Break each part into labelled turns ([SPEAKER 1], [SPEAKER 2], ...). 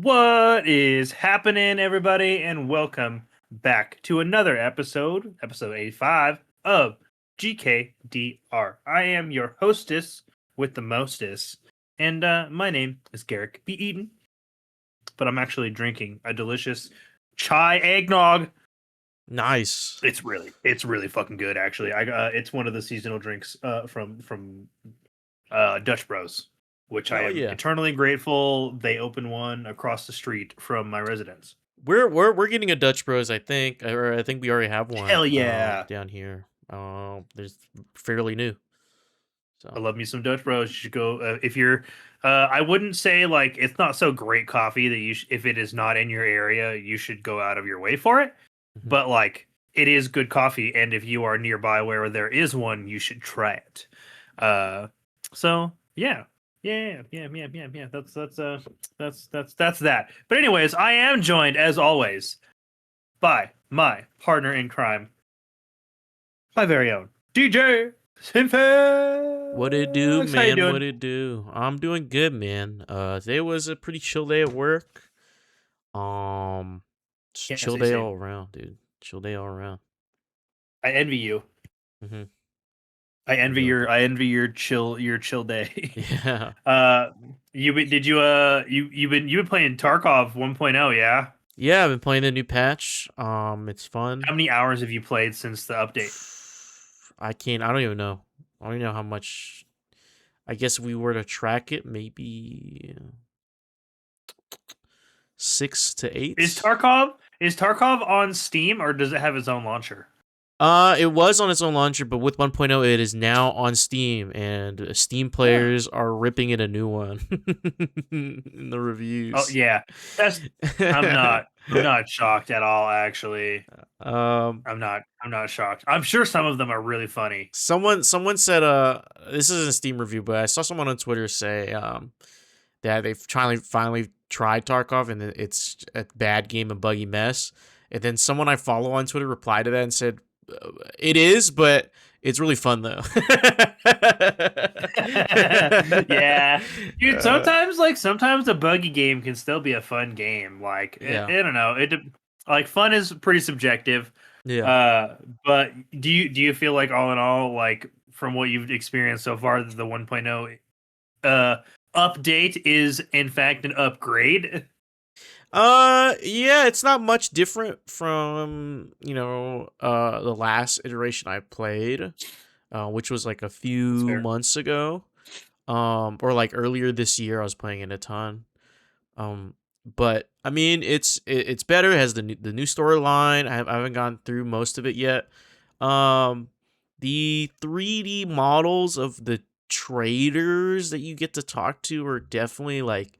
[SPEAKER 1] What is happening, everybody, and welcome back to another episode 85 of GKDR. I am your hostess with the mostest, and my name is Garrick B. Eaton, but I'm actually drinking a delicious chai eggnog.
[SPEAKER 2] Nice.
[SPEAKER 1] It's really fucking good, actually. It's one of the seasonal drinks from Dutch Bros, which I
[SPEAKER 2] Oh
[SPEAKER 1] am
[SPEAKER 2] yeah.
[SPEAKER 1] eternally grateful they opened one across the street from my residence.
[SPEAKER 2] We're getting a Dutch Bros, I think, or I think we already have one
[SPEAKER 1] Hell yeah.
[SPEAKER 2] down here. There's fairly new.
[SPEAKER 1] I
[SPEAKER 2] So
[SPEAKER 1] love me some Dutch Bros. You should go if you're. I wouldn't say like it's not so great coffee that if it is not in your area, you should go out of your way for it.
[SPEAKER 2] Mhm.
[SPEAKER 1] But like it is good coffee, and if you are nearby where there is one, you should try it. Uh, so yeah. That's that. But anyways, I am joined as always by my partner in crime, my very own DJ Sinfex.
[SPEAKER 2] What it do,
[SPEAKER 1] How you
[SPEAKER 2] man?
[SPEAKER 1] doing?
[SPEAKER 2] What it do? I'm doing good, man. Today was a pretty chill day at work. Just
[SPEAKER 1] Can't
[SPEAKER 2] chill
[SPEAKER 1] say
[SPEAKER 2] day
[SPEAKER 1] same.
[SPEAKER 2] all around, dude. Chill day all around.
[SPEAKER 1] I envy you.
[SPEAKER 2] Mm-hmm.
[SPEAKER 1] I
[SPEAKER 2] Really.
[SPEAKER 1] envy your chill day.
[SPEAKER 2] Yeah.
[SPEAKER 1] uh you've been playing Tarkov 1.0, yeah?
[SPEAKER 2] Yeah, I've been playing the new patch. It's fun.
[SPEAKER 1] How many hours have you played since the update?
[SPEAKER 2] I don't even know. I don't even know how much. I guess if we were to track it, maybe 6 to 8.
[SPEAKER 1] Is Tarkov on Steam or does it have its own launcher?
[SPEAKER 2] It was on its own launcher, but with 1.0, it is now on Steam, and Steam
[SPEAKER 1] Huh.
[SPEAKER 2] players are ripping it a new one in the
[SPEAKER 1] Oh
[SPEAKER 2] reviews.
[SPEAKER 1] yeah. That's I'm not shocked at all, actually.
[SPEAKER 2] um,
[SPEAKER 1] I'm not shocked. I'm sure some of them are really funny.
[SPEAKER 2] someone said this isn't a Steam review, but I saw someone on Twitter say that they've finally tried Tarkov and it's a bad game, a buggy mess. And then someone I follow on Twitter replied to that and said, "It is, but it's really fun though."
[SPEAKER 1] Yeah. Dude,
[SPEAKER 2] uh,
[SPEAKER 1] sometimes a buggy game can still be a fun game. Like
[SPEAKER 2] yeah,
[SPEAKER 1] I don't know. Like fun is pretty subjective.
[SPEAKER 2] yeah.
[SPEAKER 1] Uh but do you feel like all in all, like from what you've experienced so far, the 1.0 uh update is in fact an upgrade?
[SPEAKER 2] Yeah, it's not much different from the last iteration I played, which was like a
[SPEAKER 1] That's
[SPEAKER 2] few
[SPEAKER 1] fair.
[SPEAKER 2] months ago, or like earlier this year. I was playing it a ton. Um, but I mean, it's better. It has the new storyline. I haven't gone through most of it yet. Um, the 3D models of the traders that you get to talk to are definitely like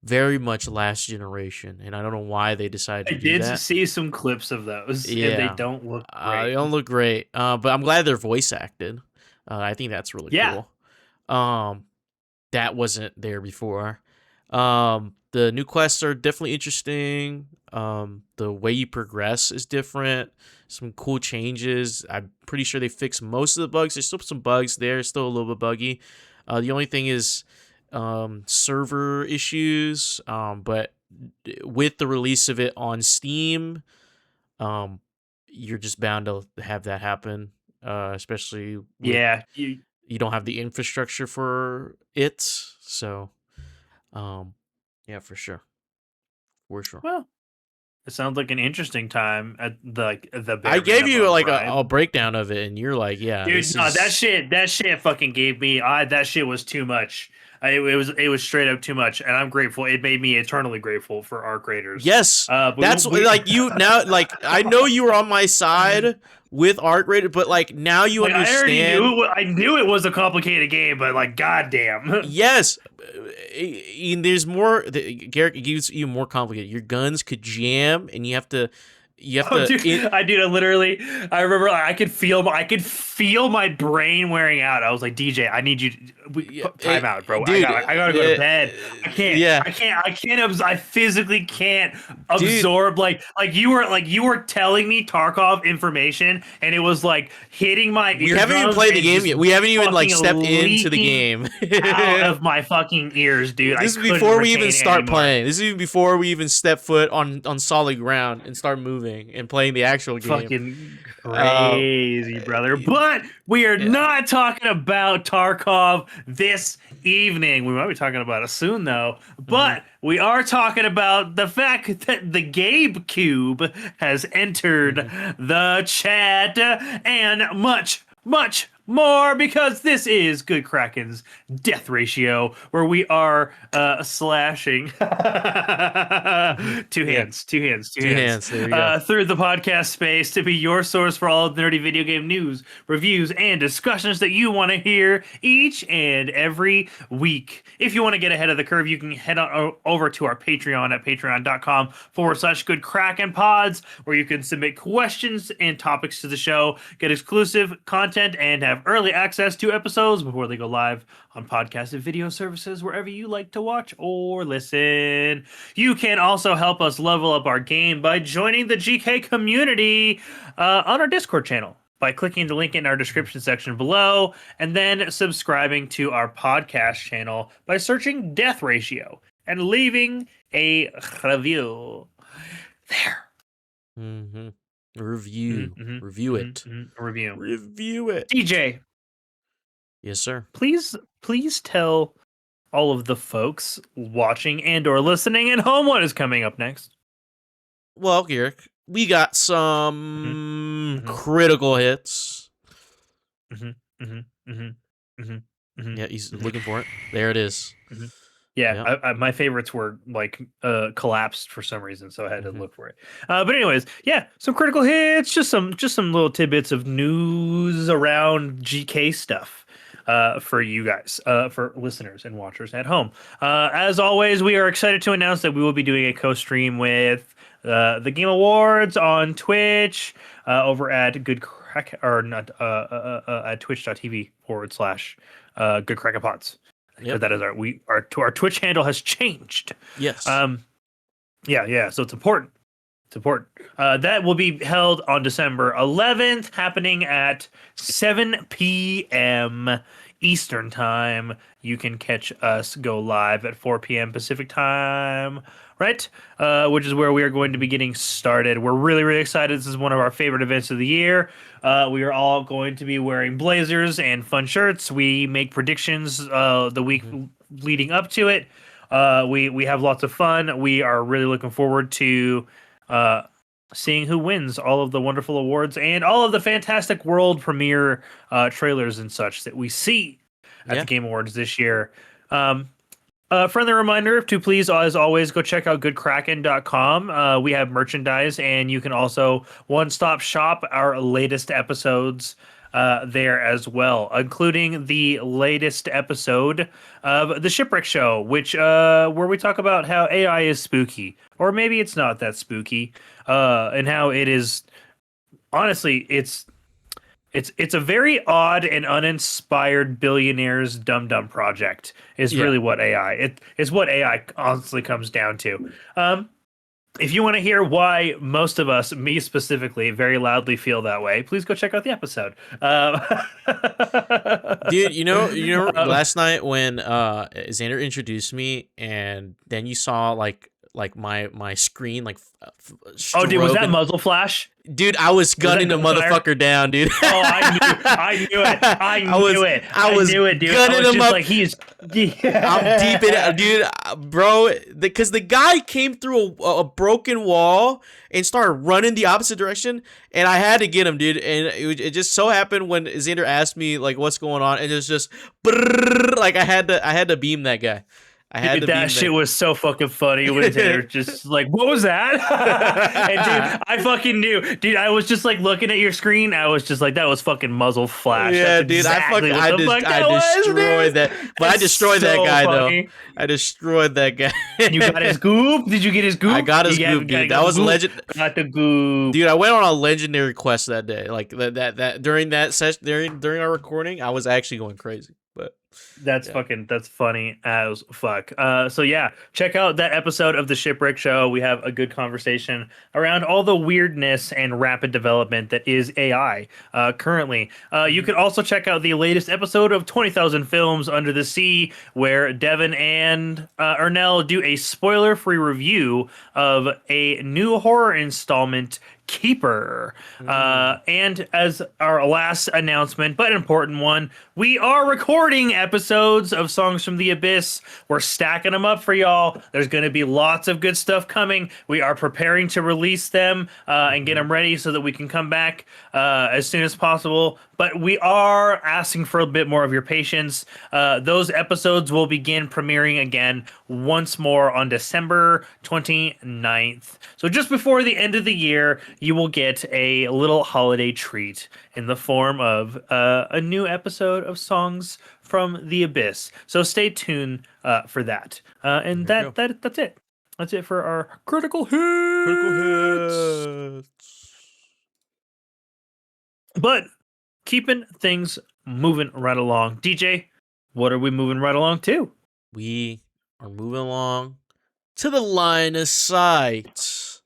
[SPEAKER 2] very much last generation, and I don't know why they decided
[SPEAKER 1] I
[SPEAKER 2] to do
[SPEAKER 1] did
[SPEAKER 2] that.
[SPEAKER 1] see some clips of those and they
[SPEAKER 2] Yeah,
[SPEAKER 1] don't look
[SPEAKER 2] they
[SPEAKER 1] great.
[SPEAKER 2] don't look great, but I'm glad they're voice acted. I think that's really
[SPEAKER 1] Yeah.
[SPEAKER 2] cool. Um, that wasn't there before. The new quests are definitely interesting. The way you progress is different. Some cool changes. I'm pretty sure they fixed most of the bugs. There's still some bugs there, still a little bit buggy. The only thing is server issues. But with the release of it on Steam, um, you're just bound to have that happen. Especially with
[SPEAKER 1] Yeah.
[SPEAKER 2] you don't have the infrastructure for it. So, um, yeah, for sure.
[SPEAKER 1] Well, it sounds like an interesting time at the
[SPEAKER 2] I
[SPEAKER 1] bare
[SPEAKER 2] gave you
[SPEAKER 1] minimum,
[SPEAKER 2] like a,
[SPEAKER 1] right?
[SPEAKER 2] a breakdown of it, and you're like, yeah,
[SPEAKER 1] Dude,
[SPEAKER 2] this
[SPEAKER 1] no, that
[SPEAKER 2] is
[SPEAKER 1] shit, that shit fucking gave me. That shit was too much. It was straight up too much, and I'm grateful. It made me eternally grateful for our creators.
[SPEAKER 2] yes.
[SPEAKER 1] But
[SPEAKER 2] That's
[SPEAKER 1] we
[SPEAKER 2] like you now. Like I know you were on my side with art rated, but like now you
[SPEAKER 1] like I already
[SPEAKER 2] understand.
[SPEAKER 1] knew. I knew it was a complicated game, but like, goddamn.
[SPEAKER 2] Yes, there's more. Garrick, it gives you more complicated. Your guns could jam, and you have to you have
[SPEAKER 1] Oh,
[SPEAKER 2] to.
[SPEAKER 1] dude, I remember I could feel my brain wearing out. I was like, DJ, I need you to time out, bro.
[SPEAKER 2] Dude,
[SPEAKER 1] I gotta go to bed.
[SPEAKER 2] yeah,
[SPEAKER 1] I physically can't
[SPEAKER 2] dude.
[SPEAKER 1] absorb you were telling me Tarkov information, and it was like hitting my
[SPEAKER 2] We haven't even
[SPEAKER 1] eardrums
[SPEAKER 2] played the
[SPEAKER 1] and
[SPEAKER 2] game
[SPEAKER 1] just
[SPEAKER 2] yet. We haven't even like
[SPEAKER 1] fucking
[SPEAKER 2] stepped into the
[SPEAKER 1] leaking
[SPEAKER 2] game.
[SPEAKER 1] out of my fucking ears, dude. I
[SPEAKER 2] This is
[SPEAKER 1] couldn't
[SPEAKER 2] before we even
[SPEAKER 1] retain
[SPEAKER 2] start
[SPEAKER 1] anymore.
[SPEAKER 2] playing. This is even before we even step foot on solid ground and start moving and playing the actual game.
[SPEAKER 1] Fucking
[SPEAKER 2] Uh,
[SPEAKER 1] crazy, brother. But we are
[SPEAKER 2] yeah.
[SPEAKER 1] not talking about Tarkov this evening. We might be talking about it soon, though. But we are talking about the fact that the Gabe Cube has entered the chat and much, much more, because this is Good Kraken's Death Ratio, where we are slashing two hands
[SPEAKER 2] Two hands. There you go.
[SPEAKER 1] through the podcast space to be your source for all nerdy video game news, reviews, and discussions that you want to hear each and every week. If you want to get ahead of the curve, you can head on over to our Patreon at patreon.com/Good Kraken Pods, where you can submit questions and topics to the show, get exclusive content, and have early access to episodes before they go live on podcast and video services wherever you like to watch or listen. You can also help us level up our game by joining the GK community on our Discord channel by clicking the link in our description section below, and then subscribing to our podcast channel by searching Death Ratio and leaving a review there.
[SPEAKER 2] Review it. Review it.
[SPEAKER 1] DJ,
[SPEAKER 2] Yes, sir.
[SPEAKER 1] please tell all of the folks watching and or listening at home what is coming up next.
[SPEAKER 2] Well, Garrick, we got some critical hits. Yeah, he's looking for it. There it is.
[SPEAKER 1] Yeah, my favorites were like collapsed for some reason, so I had to look for it. But anyways, yeah, some critical hits, just some little tidbits of news around GK stuff for you guys, for listeners and watchers at home. As always, we are excited to announce that we will be doing a co-stream with the Game Awards on Twitch over at Good Crack, or not at twitch.tv/Good Kraken Pods.
[SPEAKER 2] Yep.
[SPEAKER 1] That is our Twitch handle has changed.
[SPEAKER 2] Yes.
[SPEAKER 1] Yeah. So it's important. That will be held on December 11th, happening at 7 p.m. Eastern time. You can catch us go live at 4 p.m. Pacific time, right? Which is where we are going to be getting started. We're really, really excited. This is one of our favorite events of the year. We are all going to be wearing blazers and fun shirts. We make predictions the week leading up to it. We have lots of fun. We are really looking forward to seeing who wins all of the wonderful awards and all of the fantastic world premiere trailers and such that we see at the Game Awards this year. Friendly reminder to please, as always, go check out goodkraken.com. We have merchandise, and you can also one-stop shop our latest episodes there as well, including the latest episode of The Shipwreck Show, which where we talk about how AI is spooky, or maybe it's not that spooky, and how it is. Honestly, it's a very odd and uninspired billionaire's dumb project. Is really what AI is what AI honestly comes down to. If you want to hear why most of us, me specifically, very loudly feel that way, please go check out the episode.
[SPEAKER 2] Dude, you know, last night when Xander introduced me, and then you saw like my screen
[SPEAKER 1] oh, dude, was that muzzle flash?
[SPEAKER 2] Dude, I was gunning the motherfucker down, dude.
[SPEAKER 1] Oh, I knew it. I knew it, dude.
[SPEAKER 2] Gunning him up.
[SPEAKER 1] Like he's.
[SPEAKER 2] I'm deep in it, dude, bro. Because the guy came through a broken wall and started running the opposite direction, and I had to get him, dude. And it just so happened when Xander asked me like what's going on, and it's just like I had to beam that guy. I had
[SPEAKER 1] Dude,
[SPEAKER 2] to
[SPEAKER 1] that
[SPEAKER 2] beam
[SPEAKER 1] shit
[SPEAKER 2] there.
[SPEAKER 1] was so fucking funny when Xander just like, what was that? And dude, I fucking knew. Dude, I was just like looking at your screen. I was just like, that was fucking muzzle flash. That's
[SPEAKER 2] Yeah, dude,
[SPEAKER 1] exactly what the fuck
[SPEAKER 2] I
[SPEAKER 1] that was,
[SPEAKER 2] destroyed
[SPEAKER 1] dude.
[SPEAKER 2] that, but I
[SPEAKER 1] That's
[SPEAKER 2] destroyed that
[SPEAKER 1] so
[SPEAKER 2] guy though.
[SPEAKER 1] funny.
[SPEAKER 2] I destroyed that guy.
[SPEAKER 1] You got his goop? Did you get his
[SPEAKER 2] I
[SPEAKER 1] goop?
[SPEAKER 2] got
[SPEAKER 1] You
[SPEAKER 2] his goop, dude. That
[SPEAKER 1] got the
[SPEAKER 2] was
[SPEAKER 1] goop?
[SPEAKER 2] legend.
[SPEAKER 1] Got the goop.
[SPEAKER 2] Dude, I went on a legendary quest that day. Like that during that session during our recording, I was actually going crazy. But yeah.
[SPEAKER 1] That's funny as fuck. So yeah, check out that episode of the Shipwreck Show. We have a good conversation around all the weirdness and rapid development that is AI currently. You could also check out the latest episode of 20,000 Films Under the Sea, where Devin and Ernell do a spoiler-free review of a new horror installment, Keeper.
[SPEAKER 2] Mm.
[SPEAKER 1] And as our last announcement, but important one, we are recording episodes of Songs from the Abyss. We're stacking them up for y'all. There's going to be lots of good stuff coming. We are preparing to release them and get them ready so that we can come back as soon as possible. But we are asking for a bit more of your patience. Those episodes will begin premiering again once more on December 29th. So just before the end of the year, you will get a little holiday treat in the form of a new episode of Songs from the Abyss. So stay tuned for that. And
[SPEAKER 2] There you go.
[SPEAKER 1] that's it. That's it for our critical hits.
[SPEAKER 2] Critical hits.
[SPEAKER 1] But keeping things moving right along. DJ, what are we moving right along to?
[SPEAKER 2] We are moving along to the line of sight.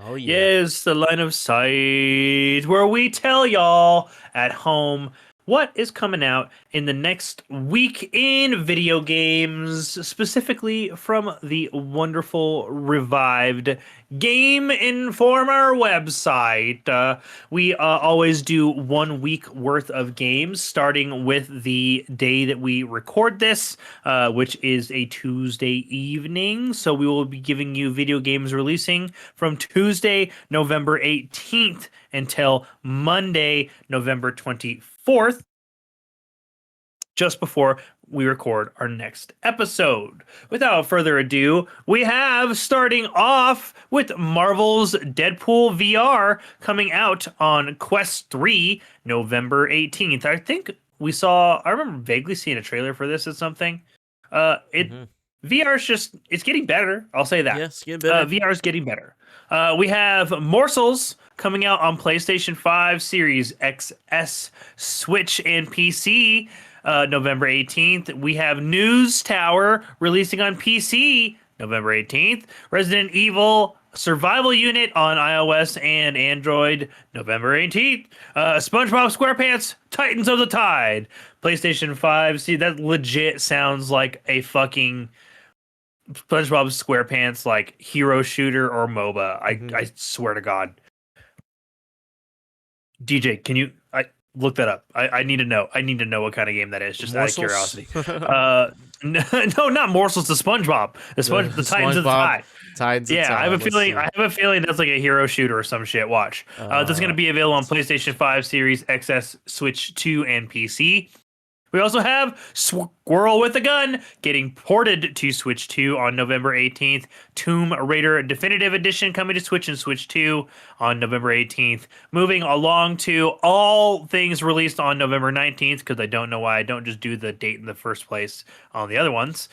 [SPEAKER 2] Oh yeah.
[SPEAKER 1] Yes, the line of sight, where we tell y'all at home what is coming out in the next week in video games, specifically from the wonderful revived Game Informer website. We always do 1 week worth of games, starting with the day that we record this, which is a Tuesday evening. So we will be giving you video games releasing from Tuesday, November 18th until Monday, November 24th, just before we record our next episode. Without further ado, we have starting off with Marvel's Deadpool VR coming out on Quest 3 November 18th. I think I remember vaguely seeing a trailer for this at something. VR's it's getting better. I'll say that.
[SPEAKER 2] Yes, getting better.
[SPEAKER 1] VR is getting better. We have Morsels coming out on PlayStation 5, Series XS, Switch, and PC November 18th. We have News Tower releasing on PC November 18th. Resident Evil Survival Unit on iOS and Android November 18th. SpongeBob SquarePants Titans of the Tide, PlayStation 5. See, that legit sounds like a fucking SpongeBob SquarePants like hero shooter or MOBA. I swear to God. DJ, can you look that up? I need to know. I need to know what kind of game that is, just
[SPEAKER 2] Morsels?
[SPEAKER 1] out of curiosity. No, not Morsels. The SpongeBob. The Titans of the Tide.
[SPEAKER 2] Titans of the Tide.
[SPEAKER 1] I have a feeling that's like a hero shooter or some shit. Watch. That's going to be available on PlayStation 5, Series XS, Switch 2, and PC. We also have Squirrel with a Gun getting ported to Switch 2 on November 18th. Tomb Raider Definitive Edition coming to Switch and Switch 2 on November 18th. Moving along to all things released on November 19th, because I don't know why I don't just do the date in the first place on the other ones.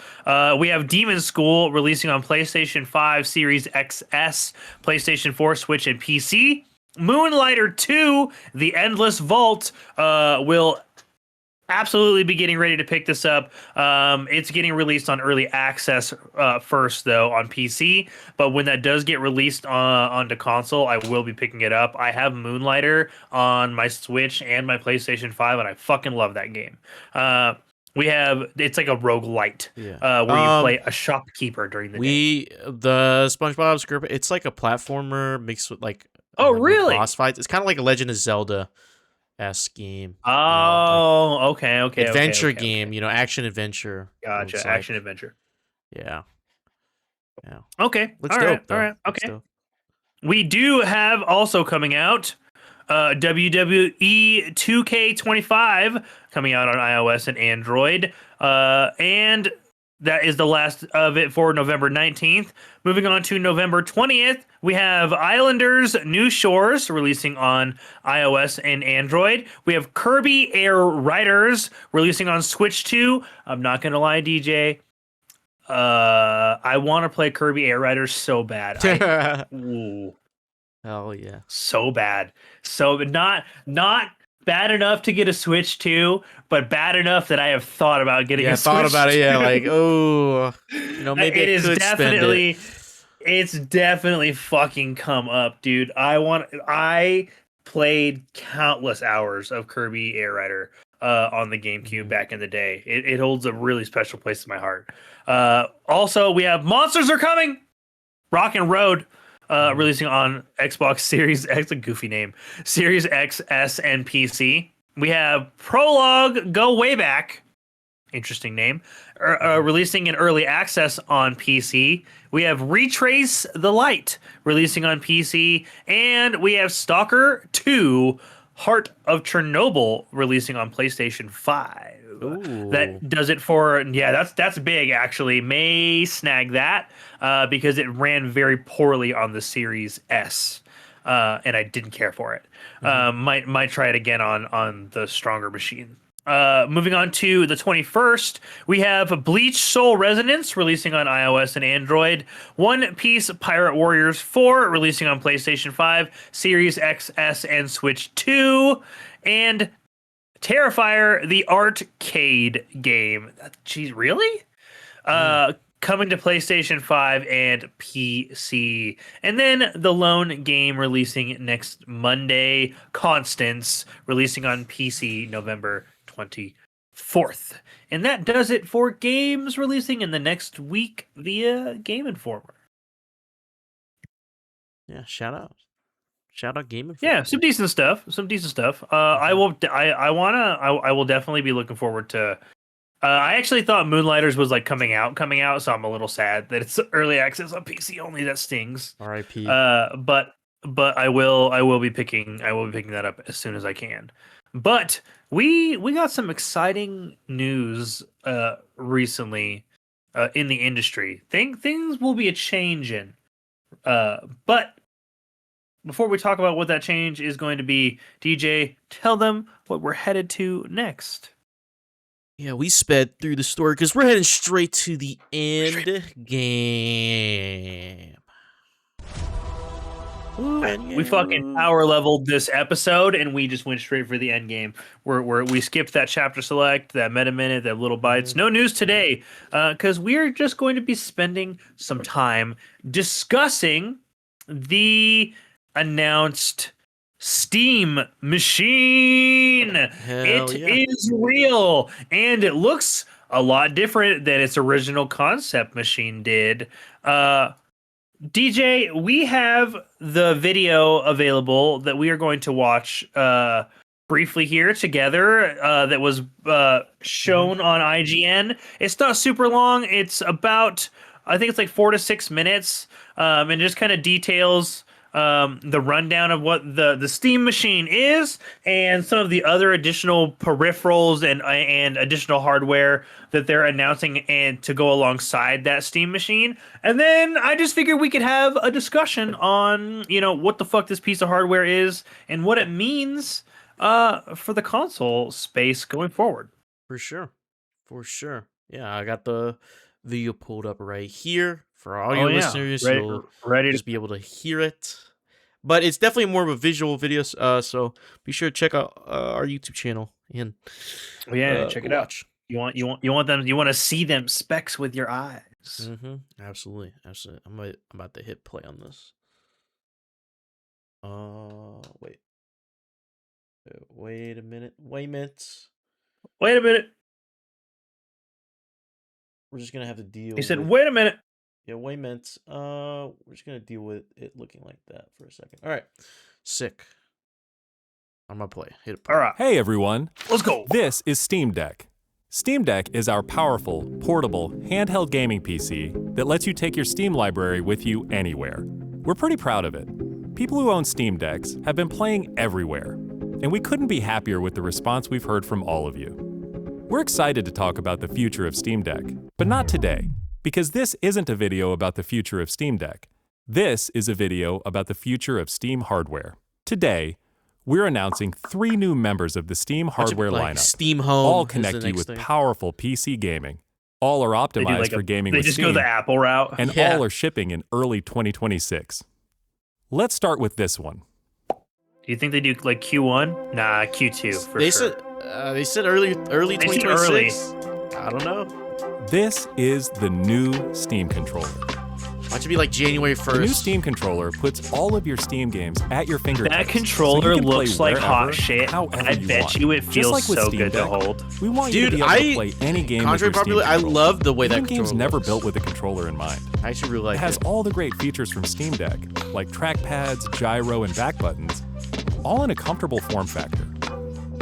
[SPEAKER 1] We have Demon School releasing on PlayStation 5, Series XS, PlayStation 4, Switch, and PC. Moonlighter 2, The Endless Vault, will absolutely be getting ready to pick this up. It's getting released on early access first, though, on PC. But when that does get released onto console, I will be picking it up. I have Moonlighter on my Switch and my PlayStation 5, and I fucking love that game. It's like a roguelite, where you play a shopkeeper during the day.
[SPEAKER 2] The SpongeBob SquarePants, it's like a platformer mixed with like
[SPEAKER 1] really?
[SPEAKER 2] boss fights. It's kind of like a Legend of Zelda-esque game.
[SPEAKER 1] Okay.
[SPEAKER 2] Adventure game, action adventure.
[SPEAKER 1] Gotcha, action adventure.
[SPEAKER 2] Yeah.
[SPEAKER 1] Okay.
[SPEAKER 2] Looks
[SPEAKER 1] all
[SPEAKER 2] dope.
[SPEAKER 1] Right.
[SPEAKER 2] Looks
[SPEAKER 1] Okay.
[SPEAKER 2] dope.
[SPEAKER 1] We do have also coming out WWE 2K25 coming out on iOS and Android. And that is the last of it for November 19th. Moving on to November 20th, we have Islanders New Shores releasing on iOS and Android. We have Kirby Air Riders releasing on Switch 2. I'm not going to lie, DJ. I want to play Kirby Air Riders so bad. Ooh.
[SPEAKER 2] Hell yeah.
[SPEAKER 1] So bad. So not bad enough to get a Switch 2, but bad enough that I have thought about getting a Switch 2.
[SPEAKER 2] Yeah, thought about it, yeah, like, oh, maybe
[SPEAKER 1] it
[SPEAKER 2] I
[SPEAKER 1] is
[SPEAKER 2] could
[SPEAKER 1] definitely
[SPEAKER 2] spend it.
[SPEAKER 1] it's definitely fucking come up, dude. I played countless hours of Kirby Air Rider on the GameCube back in the day. It holds a really special place in my heart. Also, we have Monsters Are Coming! Rock and Road releasing on Xbox Series X, a goofy name, Series X, S, and PC. We have Prologue Go Way Back, interesting name, releasing in early access on PC. We have Retrace the Light releasing on PC, and we have Stalker 2 Heart of Chernobyl releasing on PlayStation 5.
[SPEAKER 2] Ooh.
[SPEAKER 1] That does it for, that's big actually. May snag that because it ran very poorly on the Series S. And I didn't care for it. Might try it again on the stronger machine. Moving on to the 21st, we have Bleach Soul Resonance releasing on iOS and Android. One Piece Pirate Warriors 4 releasing on PlayStation 5, Series X, S, and Switch 2. And Terrifier, the arcade game. Geez, really? Coming to PlayStation 5 and PC. And then the lone game releasing next Monday, Constance, releasing on PC November 24th. And that does it for games releasing in the next week via Game Informer.
[SPEAKER 2] Yeah, shout out Game Informer.
[SPEAKER 1] Yeah, some decent stuff. I will definitely be looking forward to. I actually thought Moonlighters was like coming out, so I'm a little sad that it's early access on PC only. That stings.
[SPEAKER 2] R.I.P.
[SPEAKER 1] But I will be picking that up as soon as I can. But we got some exciting news recently in the industry. Things will be a changing. But before we talk about what that change is going to be, DJ, tell them what we're headed to next.
[SPEAKER 2] Yeah, we sped through the story because we're heading straight to the end game. Ooh,
[SPEAKER 1] we fucking power leveled this episode, and we just went straight for the end game. Where we skipped that chapter select, that meta minute, that little bites. No news today, because we're just going to be spending some time discussing the announced Steam machine. It is real, and it looks a lot different than its original concept machine did. DJ, we have the video available that we are going to watch briefly here together that was shown on IGN. It's not super long. It's about, I think it's like 4 to 6 minutes, and just kind of details the rundown of what the Steam machine is and some of the other additional peripherals and additional hardware that they're announcing and to go alongside that Steam machine. And then I just figured we could have a discussion on, what the fuck this piece of hardware is and what it means for the console space going forward.
[SPEAKER 2] For sure. Yeah, I got the video pulled up right here for all your listeners. You'll just be able to hear it. But it's definitely more of a visual video, so be sure to check out our YouTube channel and
[SPEAKER 1] check it out. You want to see them specs with your eyes.
[SPEAKER 2] Mm-hmm. Absolutely. I'm about to hit play on this. Wait a minute. We're just gonna have to deal.
[SPEAKER 1] He said, "Wait a minute."
[SPEAKER 2] Yeah, wait a minute. We're just gonna deal with it looking like that for a second. All right, sick. I'm gonna play. Hit it.
[SPEAKER 1] All right.
[SPEAKER 3] Hey everyone.
[SPEAKER 1] Let's go.
[SPEAKER 3] This is Steam Deck. Steam Deck is our powerful, portable, handheld gaming PC that lets you take your Steam library with you anywhere. We're pretty proud of it. People who own Steam Decks have been playing everywhere, and we couldn't be happier with the response we've heard from all of you. We're excited to talk about the future of Steam Deck, but not today, because this isn't a video about the future of Steam Deck. This is a video about the future of Steam hardware. Today, we're announcing 3 new members of the Steam hardware lineup.
[SPEAKER 2] Steam Home
[SPEAKER 3] all connect you with powerful PC gaming. All are optimized for gaming with Steam.
[SPEAKER 1] They just go the Apple route.
[SPEAKER 3] And all are shipping in early 2026. Let's start with this one.
[SPEAKER 1] Do you think they do like Q1? Nah, Q2 for sure.
[SPEAKER 2] They said early 2026. I don't know.
[SPEAKER 3] This is the new Steam controller.
[SPEAKER 2] Why should be like January 1st?
[SPEAKER 3] The new Steam controller puts all of your Steam games at your fingertips.
[SPEAKER 1] That controller looks like hot shit.
[SPEAKER 3] I
[SPEAKER 1] bet you it feels so good to hold.
[SPEAKER 3] We want you to be able to play any game with your Steam controller.
[SPEAKER 2] I love the way that controller
[SPEAKER 3] game's never built with a controller in mind.
[SPEAKER 2] I actually really like it.
[SPEAKER 3] It has all the great features from Steam Deck, like trackpads, gyro, and back buttons, all in a comfortable form factor.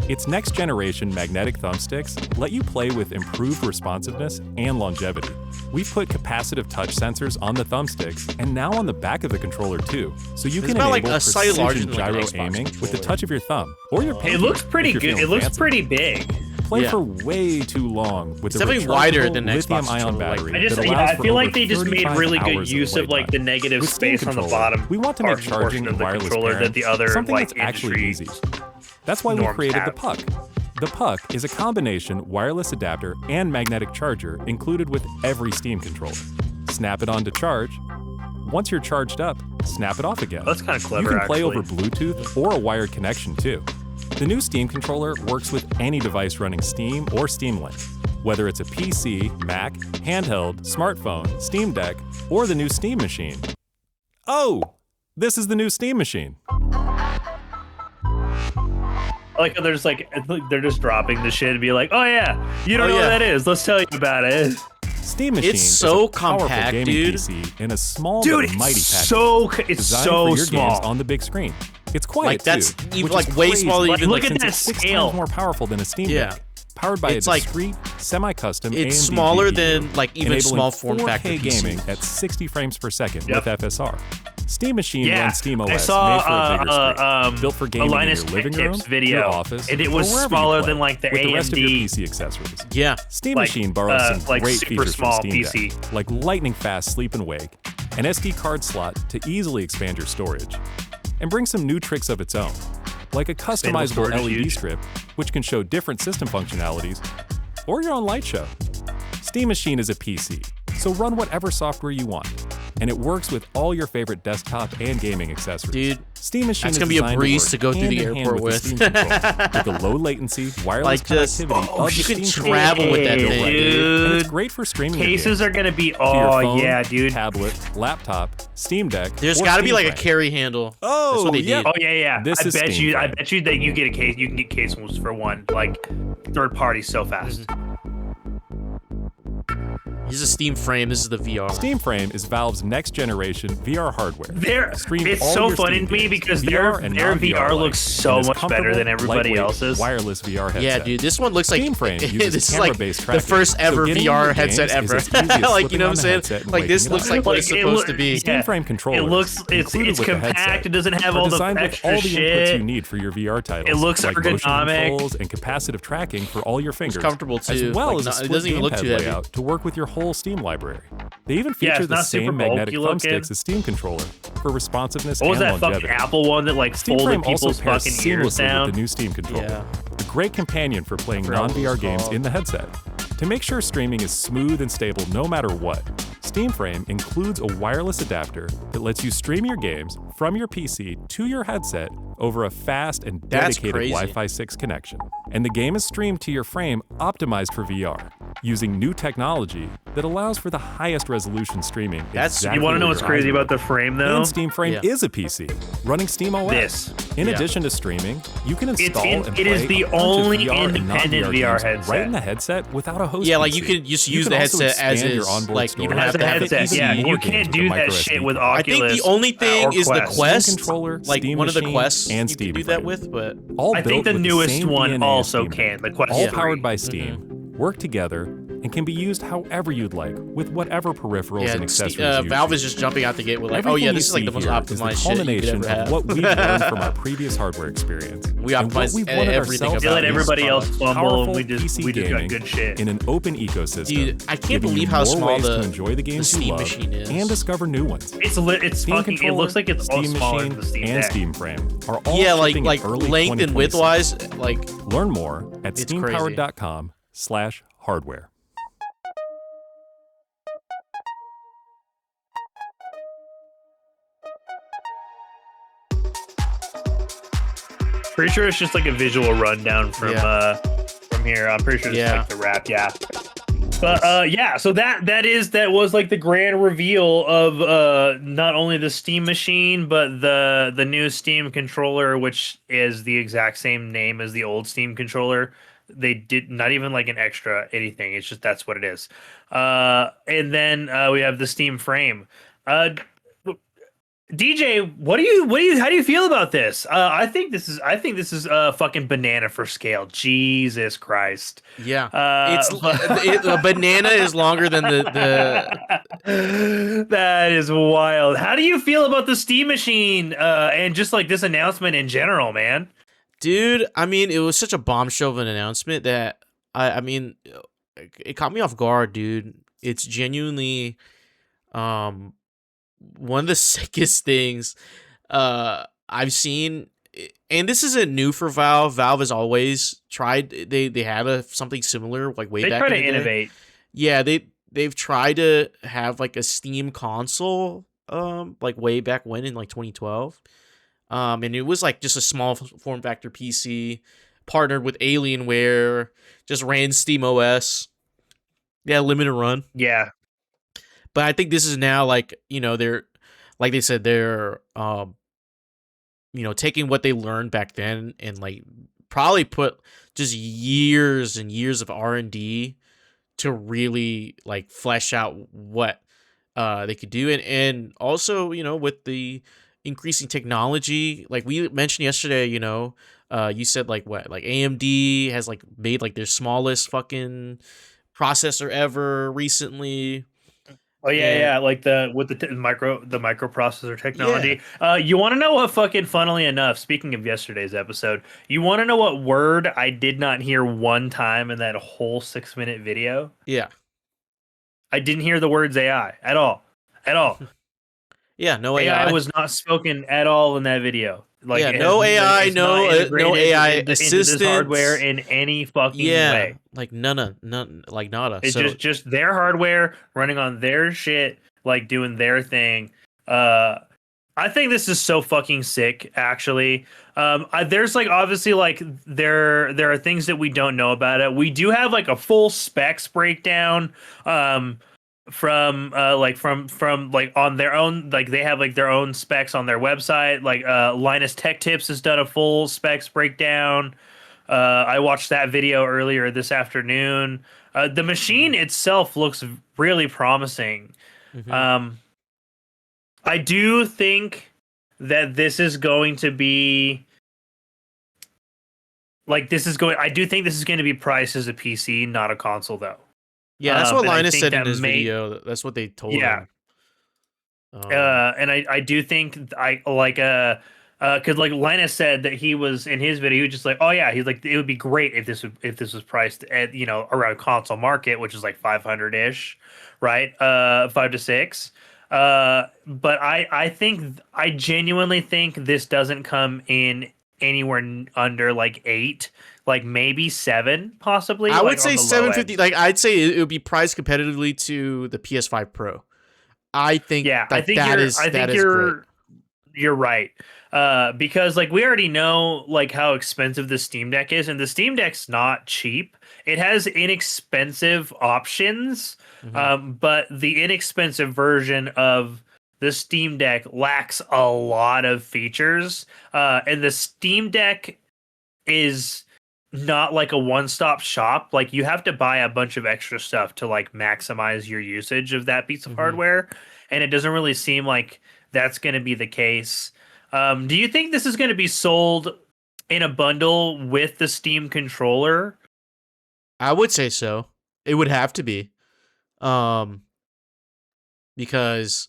[SPEAKER 3] Its next-generation magnetic thumbsticks let you play with improved responsiveness and longevity. We've put capacitive touch sensors on the thumbsticks and now on the back of the controller too, so you can enable precision gyro aiming with the touch of your thumb or your pinky.
[SPEAKER 1] It looks pretty good. It looks pretty big.
[SPEAKER 3] Play for way too long with the
[SPEAKER 2] definitely wider than
[SPEAKER 3] lithium-ion battery.
[SPEAKER 1] I feel like they just made really good use of like the negative space on the bottom.
[SPEAKER 3] We want to make charging and wireless pairing
[SPEAKER 1] the other
[SPEAKER 3] something
[SPEAKER 1] like
[SPEAKER 3] that's actually easy. That's why we created the Puck. The Puck is a combination wireless adapter and magnetic charger included with every Steam controller. Snap it on to charge. Once you're charged up, snap it off again.
[SPEAKER 1] That's kind of clever,
[SPEAKER 3] You can play over Bluetooth or a wired connection too. The new Steam controller works with any device running Steam or Steam Link, whether it's a PC, Mac, handheld, smartphone, Steam Deck, or the new Steam Machine. Oh, this is the new Steam Machine.
[SPEAKER 1] I like how they're just dropping the shit and be like, oh yeah, you don't know what that is. Let's tell you about it.
[SPEAKER 3] Steam Machine
[SPEAKER 2] is so
[SPEAKER 3] a powerful
[SPEAKER 2] compact,
[SPEAKER 3] gaming
[SPEAKER 2] dude.
[SPEAKER 3] PC in a small
[SPEAKER 1] Dude,
[SPEAKER 3] but mighty package.
[SPEAKER 1] It's
[SPEAKER 3] designed
[SPEAKER 1] so
[SPEAKER 3] for your
[SPEAKER 1] small
[SPEAKER 3] games on the big screen. It's quiet
[SPEAKER 2] Like that's
[SPEAKER 3] too,
[SPEAKER 2] even
[SPEAKER 3] which
[SPEAKER 2] like
[SPEAKER 3] is
[SPEAKER 2] way
[SPEAKER 3] crazy.
[SPEAKER 2] smaller. Even
[SPEAKER 1] Look
[SPEAKER 2] like
[SPEAKER 1] at that
[SPEAKER 3] It's 6
[SPEAKER 1] scale.
[SPEAKER 3] times more powerful than a Steam Deck. Powered by
[SPEAKER 2] It's
[SPEAKER 3] a
[SPEAKER 2] like-
[SPEAKER 3] discrete, semi-custom
[SPEAKER 2] It's
[SPEAKER 3] AMD
[SPEAKER 2] smaller
[SPEAKER 3] GPU,
[SPEAKER 2] than like even
[SPEAKER 3] enabling
[SPEAKER 2] small form
[SPEAKER 3] 4K
[SPEAKER 2] factor PC.
[SPEAKER 3] gaming at 60 frames per second
[SPEAKER 1] Yep.
[SPEAKER 3] with FSR. Steam Machine runs Steam OS
[SPEAKER 1] I saw
[SPEAKER 3] made for a bigger screen, built for gaming in
[SPEAKER 1] Linus
[SPEAKER 3] your living
[SPEAKER 1] Tech
[SPEAKER 3] room,
[SPEAKER 1] Tips video,
[SPEAKER 3] your office,
[SPEAKER 1] and it was
[SPEAKER 3] or wherever you
[SPEAKER 1] smaller
[SPEAKER 3] play,
[SPEAKER 1] than like the
[SPEAKER 3] with the rest of your
[SPEAKER 1] AMD
[SPEAKER 3] PC accessories.
[SPEAKER 2] Yeah.
[SPEAKER 3] Steam
[SPEAKER 1] like,
[SPEAKER 3] Machine borrows some
[SPEAKER 1] like
[SPEAKER 3] great
[SPEAKER 1] super
[SPEAKER 3] features
[SPEAKER 1] small
[SPEAKER 3] from Steam
[SPEAKER 1] PC.
[SPEAKER 3] Deck, like lightning fast sleep and wake, an SD card slot to easily expand your storage, and brings some new tricks of its own, like a customizable
[SPEAKER 1] storage is
[SPEAKER 3] LED
[SPEAKER 1] huge.
[SPEAKER 3] strip, which can show different system functionalities, or your own light show. Steam Machine is a PC, so run whatever software you want, and it works with all your favorite desktop and gaming accessories.
[SPEAKER 2] Dude,
[SPEAKER 3] Steam Machine
[SPEAKER 2] that's
[SPEAKER 3] is
[SPEAKER 2] gonna be a
[SPEAKER 3] designed
[SPEAKER 2] breeze
[SPEAKER 3] work
[SPEAKER 2] to go through the
[SPEAKER 3] hand in hand
[SPEAKER 2] airport
[SPEAKER 3] with the Steam controller, with the low latency, wireless
[SPEAKER 2] Like just-
[SPEAKER 3] connectivity of
[SPEAKER 2] you
[SPEAKER 3] the
[SPEAKER 2] can
[SPEAKER 3] Steam
[SPEAKER 2] travel
[SPEAKER 3] controller.
[SPEAKER 2] with that thing,
[SPEAKER 3] And it's
[SPEAKER 1] dude.
[SPEAKER 3] great for streaming your
[SPEAKER 1] Cases
[SPEAKER 3] games
[SPEAKER 1] are gonna be
[SPEAKER 3] to your phone,
[SPEAKER 1] yeah, dude.
[SPEAKER 3] tablet, laptop, Steam Deck.
[SPEAKER 2] There's
[SPEAKER 3] or
[SPEAKER 2] got to be
[SPEAKER 3] Steam
[SPEAKER 2] like a
[SPEAKER 3] Frame.
[SPEAKER 2] carry handle.
[SPEAKER 3] Oh,
[SPEAKER 2] That's what they
[SPEAKER 3] yeah.
[SPEAKER 2] did.
[SPEAKER 1] Oh yeah.
[SPEAKER 3] This
[SPEAKER 1] I
[SPEAKER 3] is
[SPEAKER 1] bet
[SPEAKER 3] Steam
[SPEAKER 1] you
[SPEAKER 3] Frame.
[SPEAKER 1] that you get a case. You can get case ones for one, like third party, so fast.
[SPEAKER 2] Here's a Steam Frame. This is the VR.
[SPEAKER 3] Steam Frame is Valve's next generation VR hardware.
[SPEAKER 1] It's
[SPEAKER 3] all
[SPEAKER 1] so
[SPEAKER 3] your
[SPEAKER 1] funny
[SPEAKER 3] Steam
[SPEAKER 1] to me
[SPEAKER 3] games,
[SPEAKER 1] because
[SPEAKER 3] VR
[SPEAKER 1] their
[SPEAKER 3] and
[SPEAKER 1] VR
[SPEAKER 3] non-VR
[SPEAKER 1] looks
[SPEAKER 3] like,
[SPEAKER 1] so
[SPEAKER 3] in this
[SPEAKER 1] much better than
[SPEAKER 3] comfortable,
[SPEAKER 1] everybody
[SPEAKER 3] lightweight,
[SPEAKER 1] else's.
[SPEAKER 3] wireless VR headset.
[SPEAKER 2] Yeah, dude, this one looks like
[SPEAKER 3] Steam Frame
[SPEAKER 2] this
[SPEAKER 3] uses
[SPEAKER 2] is like
[SPEAKER 3] camera-based
[SPEAKER 2] the
[SPEAKER 3] tracking,
[SPEAKER 2] first
[SPEAKER 3] so
[SPEAKER 2] ever
[SPEAKER 3] getting
[SPEAKER 2] VR
[SPEAKER 3] into
[SPEAKER 2] headset
[SPEAKER 3] games is
[SPEAKER 2] ever.
[SPEAKER 3] as easy as
[SPEAKER 2] Like, you
[SPEAKER 3] slipping
[SPEAKER 2] know what
[SPEAKER 3] on
[SPEAKER 2] I'm
[SPEAKER 3] the
[SPEAKER 2] saying?
[SPEAKER 3] headset and
[SPEAKER 2] Like this
[SPEAKER 3] waking
[SPEAKER 2] looks
[SPEAKER 3] up.
[SPEAKER 2] like what it's
[SPEAKER 1] Like, it
[SPEAKER 2] supposed to
[SPEAKER 1] look-
[SPEAKER 2] be.
[SPEAKER 1] yeah.
[SPEAKER 3] Steam Frame controllers.
[SPEAKER 1] It looks it's
[SPEAKER 3] included with the
[SPEAKER 1] compact.
[SPEAKER 3] headset,
[SPEAKER 1] It doesn't have
[SPEAKER 3] are
[SPEAKER 1] all the
[SPEAKER 3] designed with
[SPEAKER 1] extra
[SPEAKER 3] all the inputs you
[SPEAKER 1] shit.
[SPEAKER 3] need for your VR titles.
[SPEAKER 1] It looks
[SPEAKER 3] like motion
[SPEAKER 1] ergonomic.
[SPEAKER 3] controls and capacitive tracking for all your fingers.
[SPEAKER 2] comfortable,
[SPEAKER 3] as
[SPEAKER 2] too.
[SPEAKER 3] well
[SPEAKER 2] Like,
[SPEAKER 3] as a
[SPEAKER 2] it
[SPEAKER 3] split
[SPEAKER 2] doesn't even look
[SPEAKER 3] gamepad
[SPEAKER 2] too heavy.
[SPEAKER 3] layout to work with your whole Steam library. They even
[SPEAKER 1] Yeah,
[SPEAKER 3] feature
[SPEAKER 1] it's
[SPEAKER 3] the
[SPEAKER 1] not super
[SPEAKER 3] same magnetic
[SPEAKER 1] bulky looking.
[SPEAKER 3] thumbsticks as Steam controller for responsiveness
[SPEAKER 1] What was
[SPEAKER 3] and
[SPEAKER 1] that fucking
[SPEAKER 3] longevity.
[SPEAKER 1] Apple one that like
[SPEAKER 3] Steam
[SPEAKER 1] folded
[SPEAKER 3] Frame also
[SPEAKER 1] people's
[SPEAKER 3] pairs
[SPEAKER 1] fucking ears
[SPEAKER 3] seamlessly
[SPEAKER 1] down?
[SPEAKER 3] with the new Steam controller.
[SPEAKER 2] Yeah.
[SPEAKER 3] A great companion for playing
[SPEAKER 2] forgot what it
[SPEAKER 3] non-VR
[SPEAKER 2] was
[SPEAKER 3] games
[SPEAKER 2] called.
[SPEAKER 3] in the headset. To make sure streaming is smooth and stable no matter what, Steam Frame includes a wireless adapter that lets you stream your games from your PC to your headset over a fast and
[SPEAKER 2] That's
[SPEAKER 3] dedicated
[SPEAKER 2] crazy.
[SPEAKER 3] Wi-Fi 6 connection. And the game is streamed to your frame optimized for VR, using new technology that allows for the highest resolution streaming.
[SPEAKER 2] That's-
[SPEAKER 3] exactly
[SPEAKER 1] You want to know
[SPEAKER 3] where
[SPEAKER 1] what's
[SPEAKER 3] your
[SPEAKER 1] crazy
[SPEAKER 3] eyes are.
[SPEAKER 1] about the frame though?
[SPEAKER 3] And Steam Frame
[SPEAKER 2] Yeah.
[SPEAKER 3] is a PC running Steam OS.
[SPEAKER 1] This.
[SPEAKER 3] In
[SPEAKER 2] Yeah.
[SPEAKER 3] addition to streaming, you can install and
[SPEAKER 1] it is
[SPEAKER 3] play
[SPEAKER 1] the
[SPEAKER 3] a bunch of
[SPEAKER 1] only
[SPEAKER 3] VR and
[SPEAKER 1] independent
[SPEAKER 3] non-VR
[SPEAKER 1] VR
[SPEAKER 3] games
[SPEAKER 1] headset.
[SPEAKER 3] right in the headset without a host.
[SPEAKER 2] Yeah, like
[SPEAKER 3] PC.
[SPEAKER 2] you can just
[SPEAKER 3] You
[SPEAKER 2] use
[SPEAKER 3] can
[SPEAKER 2] the
[SPEAKER 3] also
[SPEAKER 2] headset as
[SPEAKER 3] expand your
[SPEAKER 2] is.
[SPEAKER 3] onboard
[SPEAKER 2] Like you don't
[SPEAKER 3] storage.
[SPEAKER 2] have
[SPEAKER 1] As
[SPEAKER 2] to
[SPEAKER 1] a
[SPEAKER 2] have
[SPEAKER 1] headset,
[SPEAKER 2] it
[SPEAKER 1] yeah.
[SPEAKER 2] easy.
[SPEAKER 1] You can't do that shit with
[SPEAKER 2] I
[SPEAKER 1] Oculus.
[SPEAKER 2] think the only thing
[SPEAKER 1] or
[SPEAKER 2] is the
[SPEAKER 1] Quest.
[SPEAKER 2] Quest,
[SPEAKER 3] controller,
[SPEAKER 2] like
[SPEAKER 3] Steam
[SPEAKER 2] one of the
[SPEAKER 3] Machine,
[SPEAKER 2] Quests
[SPEAKER 3] and
[SPEAKER 2] you
[SPEAKER 3] Steam
[SPEAKER 2] can do that
[SPEAKER 3] Frame.
[SPEAKER 2] with, but
[SPEAKER 3] All
[SPEAKER 1] I
[SPEAKER 3] built
[SPEAKER 1] think the
[SPEAKER 3] with
[SPEAKER 1] newest
[SPEAKER 3] same
[SPEAKER 1] one
[SPEAKER 3] DNA as
[SPEAKER 1] also
[SPEAKER 3] Steam
[SPEAKER 1] can.
[SPEAKER 3] Deck.
[SPEAKER 1] The Quest
[SPEAKER 3] all
[SPEAKER 1] 3.
[SPEAKER 3] powered by Steam, work together, and can be used however you'd like with whatever peripherals and accessories you
[SPEAKER 2] Valve
[SPEAKER 3] choose.
[SPEAKER 2] is just jumping out the gate with like,
[SPEAKER 3] Everything
[SPEAKER 2] oh yeah,
[SPEAKER 3] you
[SPEAKER 2] this is like
[SPEAKER 3] see
[SPEAKER 2] the most
[SPEAKER 3] here
[SPEAKER 2] optimized
[SPEAKER 3] is the
[SPEAKER 2] shit you could
[SPEAKER 3] culmination
[SPEAKER 2] ever have.
[SPEAKER 3] of what we've learned from our previous hardware experience.
[SPEAKER 2] We
[SPEAKER 3] and what
[SPEAKER 2] optimize
[SPEAKER 3] we've wanted
[SPEAKER 2] everything
[SPEAKER 3] ourselves
[SPEAKER 1] They let
[SPEAKER 2] about
[SPEAKER 3] to be
[SPEAKER 1] everybody else
[SPEAKER 2] products.
[SPEAKER 1] fumble, and
[SPEAKER 3] powerful
[SPEAKER 1] we just
[SPEAKER 3] PC
[SPEAKER 1] got
[SPEAKER 3] gaming
[SPEAKER 1] good shit.
[SPEAKER 3] in an open ecosystem.
[SPEAKER 2] Dude, I can't
[SPEAKER 3] giving you
[SPEAKER 2] believe how
[SPEAKER 3] more
[SPEAKER 2] small
[SPEAKER 3] ways
[SPEAKER 2] the
[SPEAKER 3] to enjoy the games you
[SPEAKER 2] Steam
[SPEAKER 3] love
[SPEAKER 2] machine is.
[SPEAKER 3] and discover new ones.
[SPEAKER 1] It's
[SPEAKER 3] Steam
[SPEAKER 1] fucking. It
[SPEAKER 3] controller,
[SPEAKER 1] looks like it's all
[SPEAKER 3] Steam
[SPEAKER 1] smaller
[SPEAKER 3] machine,
[SPEAKER 1] than the Steam
[SPEAKER 3] and
[SPEAKER 1] Deck.
[SPEAKER 3] Steam frame are all
[SPEAKER 2] Yeah,
[SPEAKER 3] shipping
[SPEAKER 2] like
[SPEAKER 3] in early
[SPEAKER 2] length and
[SPEAKER 3] 2026.
[SPEAKER 2] width wise, like
[SPEAKER 3] Learn more at
[SPEAKER 2] It's crazy.
[SPEAKER 3] steampowered.com/hardware.
[SPEAKER 1] Pretty sure it's just like a visual rundown from here. I'm pretty sure it's like the wrap, yeah. But yeah, so that was like the grand reveal of not only the Steam machine, but the new Steam controller, which is the exact same name as the old Steam controller. They did not even like an extra anything. It's just that's what it is. And then we have the Steam frame. DJ, how do you feel about this? I think this is fucking banana for scale. Jesus Christ.
[SPEAKER 2] yeah,
[SPEAKER 1] A
[SPEAKER 2] banana is longer than the
[SPEAKER 1] That is wild. How do you feel about the Steam machine and just like this announcement in general, man?
[SPEAKER 2] dude. I mean, it was such a bombshell of an announcement that I mean, it caught me off guard, dude. It's genuinely, one of the sickest things I've seen, and this isn't new for Valve. Valve has always tried. They had something similar like way
[SPEAKER 1] They
[SPEAKER 2] back.
[SPEAKER 1] try
[SPEAKER 2] in
[SPEAKER 1] to
[SPEAKER 2] the day.
[SPEAKER 1] innovate.
[SPEAKER 2] Yeah, they've tried to have like a Steam console, like way back when in like 2012, and it was like just a small form factor PC partnered with Alienware, just ran Steam OS. Yeah, limited run.
[SPEAKER 1] Yeah.
[SPEAKER 2] But I think this is now like, they're like they said, they're taking what they learned back then and like probably put just years and years of R&D to really like flesh out what they could do. And also, with the increasing technology, like we mentioned yesterday, you said like what, like AMD has like made like their smallest fucking processor ever recently.
[SPEAKER 1] Oh yeah, like the microprocessor technology. You want to know what fucking funnily enough, speaking of yesterday's episode, you want to know what word I did not hear one time in that whole 6-minute video?
[SPEAKER 2] Yeah.
[SPEAKER 1] I didn't hear the words AI at all. At all.
[SPEAKER 2] Yeah, no AI.
[SPEAKER 1] AI was not spoken at all in that video. Like
[SPEAKER 2] yeah, no AI, no AI
[SPEAKER 1] into
[SPEAKER 2] assistance,
[SPEAKER 1] this hardware in any fucking way.
[SPEAKER 2] Like none, like nada.
[SPEAKER 1] It's
[SPEAKER 2] So
[SPEAKER 1] just their hardware running on their shit, like doing their thing. I think this is so fucking sick, actually. There's like obviously like there are things that we don't know about it. We do have like a full specs breakdown. From like on their own, like they have like their own specs on their website. Like Linus Tech Tips has done a full specs breakdown. I watched that video earlier this afternoon. The machine itself looks really promising. I do think that this is going to be like I do think this is going to be priced as a PC, not a console, though.
[SPEAKER 2] yeah, that's what
[SPEAKER 1] and I
[SPEAKER 2] Linus
[SPEAKER 1] think
[SPEAKER 2] said in
[SPEAKER 1] that
[SPEAKER 2] his video. That's what they told him.
[SPEAKER 1] And I do think I like because like Linus said that he was in his video, he was just like, oh yeah, he's like, it would be great if this was priced at around console market, which is like 500-ish, right? 5 to 6. But I genuinely think this doesn't come in anywhere under like 8, like maybe 7 possibly.
[SPEAKER 2] I would
[SPEAKER 1] like,
[SPEAKER 2] say
[SPEAKER 1] on the low
[SPEAKER 2] 750.
[SPEAKER 1] end.
[SPEAKER 2] Like I'd say it would be priced competitively to the PS5 Pro. I think.
[SPEAKER 1] Yeah, I think you're right. Because like we already know like how expensive the Steam Deck is, and the Steam Deck's not cheap. It has inexpensive options, but the inexpensive version of the Steam Deck lacks a lot of features. And the Steam Deck is not like a one-stop shop. Like you have to buy a bunch of extra stuff to like maximize your usage of that piece of hardware, and it doesn't really seem like that's going to be the case. Do you think this is going to be sold in a bundle with the Steam controller?
[SPEAKER 2] I would say so. It would have to be. Because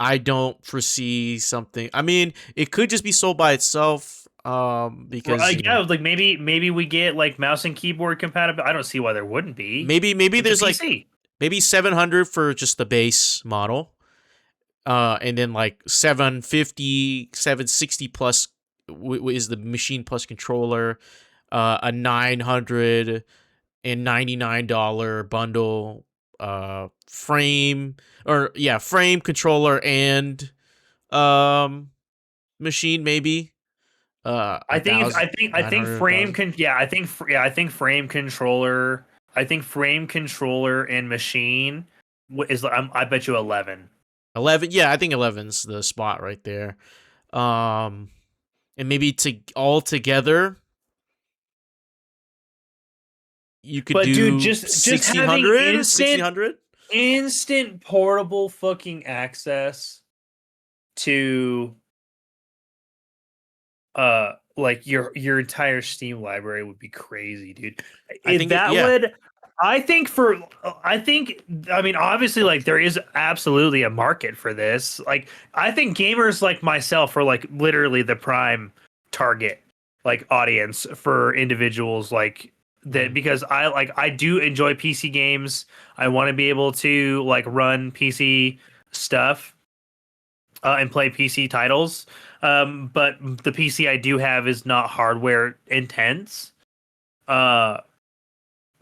[SPEAKER 2] I don't foresee something. I mean, it could just be sold by itself. Because
[SPEAKER 1] Yeah, like maybe we get like mouse and keyboard compatible. I don't see why there wouldn't be.
[SPEAKER 2] maybe
[SPEAKER 1] It's a
[SPEAKER 2] there's like
[SPEAKER 1] PC.
[SPEAKER 2] maybe 700 for just the base model, and then like 750, 760 plus is the machine plus controller, a $999 bundle, frame frame controller and machine maybe
[SPEAKER 1] I
[SPEAKER 2] a
[SPEAKER 1] think
[SPEAKER 2] thousand
[SPEAKER 1] I
[SPEAKER 2] nine
[SPEAKER 1] think
[SPEAKER 2] hundred
[SPEAKER 1] frame
[SPEAKER 2] thousand.
[SPEAKER 1] can yeah I think frame controller and machine is I bet you 11.
[SPEAKER 2] 11, yeah, I think 11's the spot right there. um and maybe to all together you could
[SPEAKER 1] But dude,
[SPEAKER 2] do
[SPEAKER 1] just having
[SPEAKER 2] 1600, 1600.
[SPEAKER 1] instant portable fucking access to like your entire Steam library would be crazy, dude.
[SPEAKER 2] I
[SPEAKER 1] If
[SPEAKER 2] think
[SPEAKER 1] that
[SPEAKER 2] yeah,
[SPEAKER 1] would I think I mean obviously like there is absolutely a market for this. Like I think gamers like myself are like literally the prime target like audience for individuals like that because I do enjoy PC games. I want to be able to like run PC stuff and play PC titles. But the PC I do have is not hardware intense. Uh,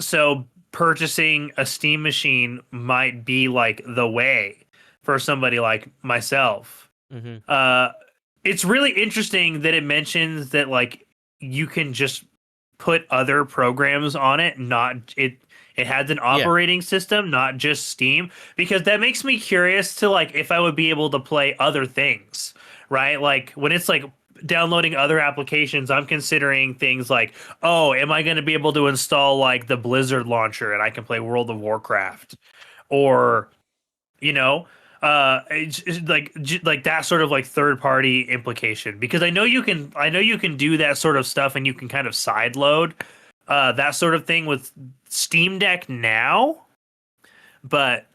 [SPEAKER 1] so purchasing a Steam machine might be like the way for somebody like myself.
[SPEAKER 2] mm-hmm.
[SPEAKER 1] Uh, it's really interesting that it mentions that like you can just put other programs on it, not it. It has an
[SPEAKER 2] Yeah,
[SPEAKER 1] operating system, not just Steam, because that makes me curious to like if I would be able to play other things, right? Like when it's like downloading other applications, I'm considering things like, oh, am I going to be able to install like the Blizzard launcher and I can play World of Warcraft, or you know, it's like that sort of like third party implication because I know you can do that sort of stuff and you can kind of side load that sort of thing with Steam Deck now, but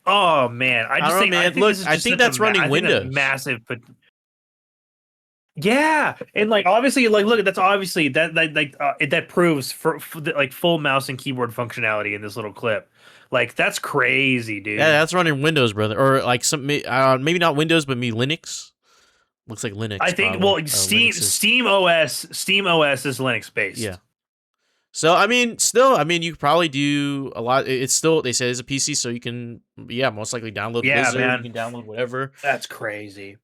[SPEAKER 1] oh man,
[SPEAKER 2] I don't know,
[SPEAKER 1] I
[SPEAKER 2] man.
[SPEAKER 1] think
[SPEAKER 2] Look,
[SPEAKER 1] this is
[SPEAKER 2] I
[SPEAKER 1] just
[SPEAKER 2] think
[SPEAKER 1] such a
[SPEAKER 2] that's running
[SPEAKER 1] I think that's
[SPEAKER 2] Windows.
[SPEAKER 1] massive, but yeah, and like obviously like look, that's obviously that proves for the, like full mouse and keyboard functionality in this little clip. Like that's crazy,
[SPEAKER 2] Yeah,
[SPEAKER 1] dude.
[SPEAKER 2] that's running Windows, brother, or like some maybe not Windows, but maybe Linux. Looks like
[SPEAKER 1] I
[SPEAKER 2] Linux
[SPEAKER 1] think
[SPEAKER 2] probably.
[SPEAKER 1] well,
[SPEAKER 2] Linux is
[SPEAKER 1] Steam OS is Linux
[SPEAKER 2] yeah.
[SPEAKER 1] based.
[SPEAKER 2] So I mean, still, I mean, you could probably do a lot. It's still they say it's a PC, so you can most likely download
[SPEAKER 1] Yeah,
[SPEAKER 2] Blizzard. You
[SPEAKER 1] man,
[SPEAKER 2] can download whatever.
[SPEAKER 1] that's crazy.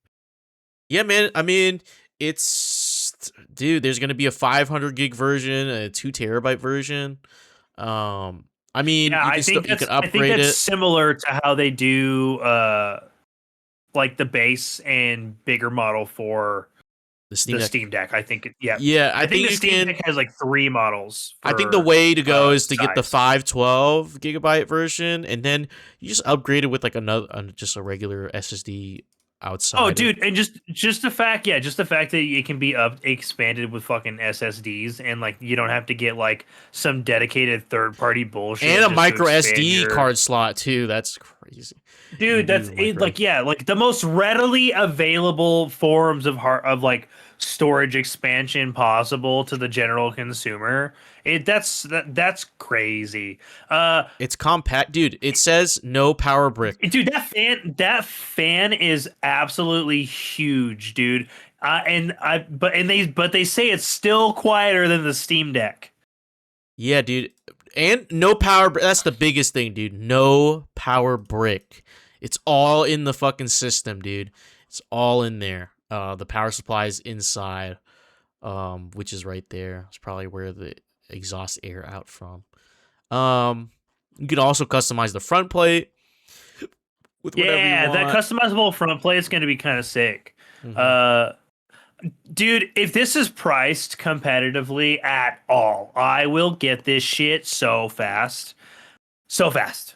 [SPEAKER 2] Yeah, man. I mean, it's dude. There's gonna be a 500 gig version, a 2 terabyte version. I mean,
[SPEAKER 1] Yeah,
[SPEAKER 2] you can still you can
[SPEAKER 1] I think
[SPEAKER 2] upgrade
[SPEAKER 1] that's
[SPEAKER 2] it.
[SPEAKER 1] similar to how they do like the base and bigger model for
[SPEAKER 2] The Steam
[SPEAKER 1] the
[SPEAKER 2] Deck.
[SPEAKER 1] Steam Deck. I think yeah.
[SPEAKER 2] Yeah, I
[SPEAKER 1] I think
[SPEAKER 2] think
[SPEAKER 1] the
[SPEAKER 2] you
[SPEAKER 1] Steam
[SPEAKER 2] can.
[SPEAKER 1] Deck has like 3 models
[SPEAKER 2] I think the
[SPEAKER 1] for
[SPEAKER 2] way to go is to get the
[SPEAKER 1] size.
[SPEAKER 2] 512 gigabyte version, and then you just upgrade it with like another, just a regular SSD
[SPEAKER 1] Oh,
[SPEAKER 2] outside of.
[SPEAKER 1] dude, and just the fact, yeah, just the fact that it can be expanded with fucking SSDs, and like you don't have to get like some dedicated third party bullshit
[SPEAKER 2] And a
[SPEAKER 1] just to
[SPEAKER 2] micro
[SPEAKER 1] expand
[SPEAKER 2] SD
[SPEAKER 1] your.
[SPEAKER 2] card slot too. That's crazy. You
[SPEAKER 1] Dude,
[SPEAKER 2] can
[SPEAKER 1] that's
[SPEAKER 2] do
[SPEAKER 1] it,
[SPEAKER 2] micro.
[SPEAKER 1] like yeah, like the most readily available forms of like storage expansion possible to the general consumer. That's crazy.
[SPEAKER 2] It's compact, dude. It says no power brick.
[SPEAKER 1] Dude, that fan is absolutely huge, dude. But they say it's still quieter than the Steam Deck.
[SPEAKER 2] Yeah, dude. And no power. That's the biggest thing, dude. No power brick. It's all in the fucking system, dude. It's all in there. The power supply is inside, which is right there. It's probably where the exhaust air out from. You can also customize the front plate with whatever you
[SPEAKER 1] Yeah, that
[SPEAKER 2] want.
[SPEAKER 1] customizable front plate is going to be kind of sick.
[SPEAKER 2] Mm-hmm.
[SPEAKER 1] Uh, dude, if this is priced competitively at all, I will get this shit so fast, so fast.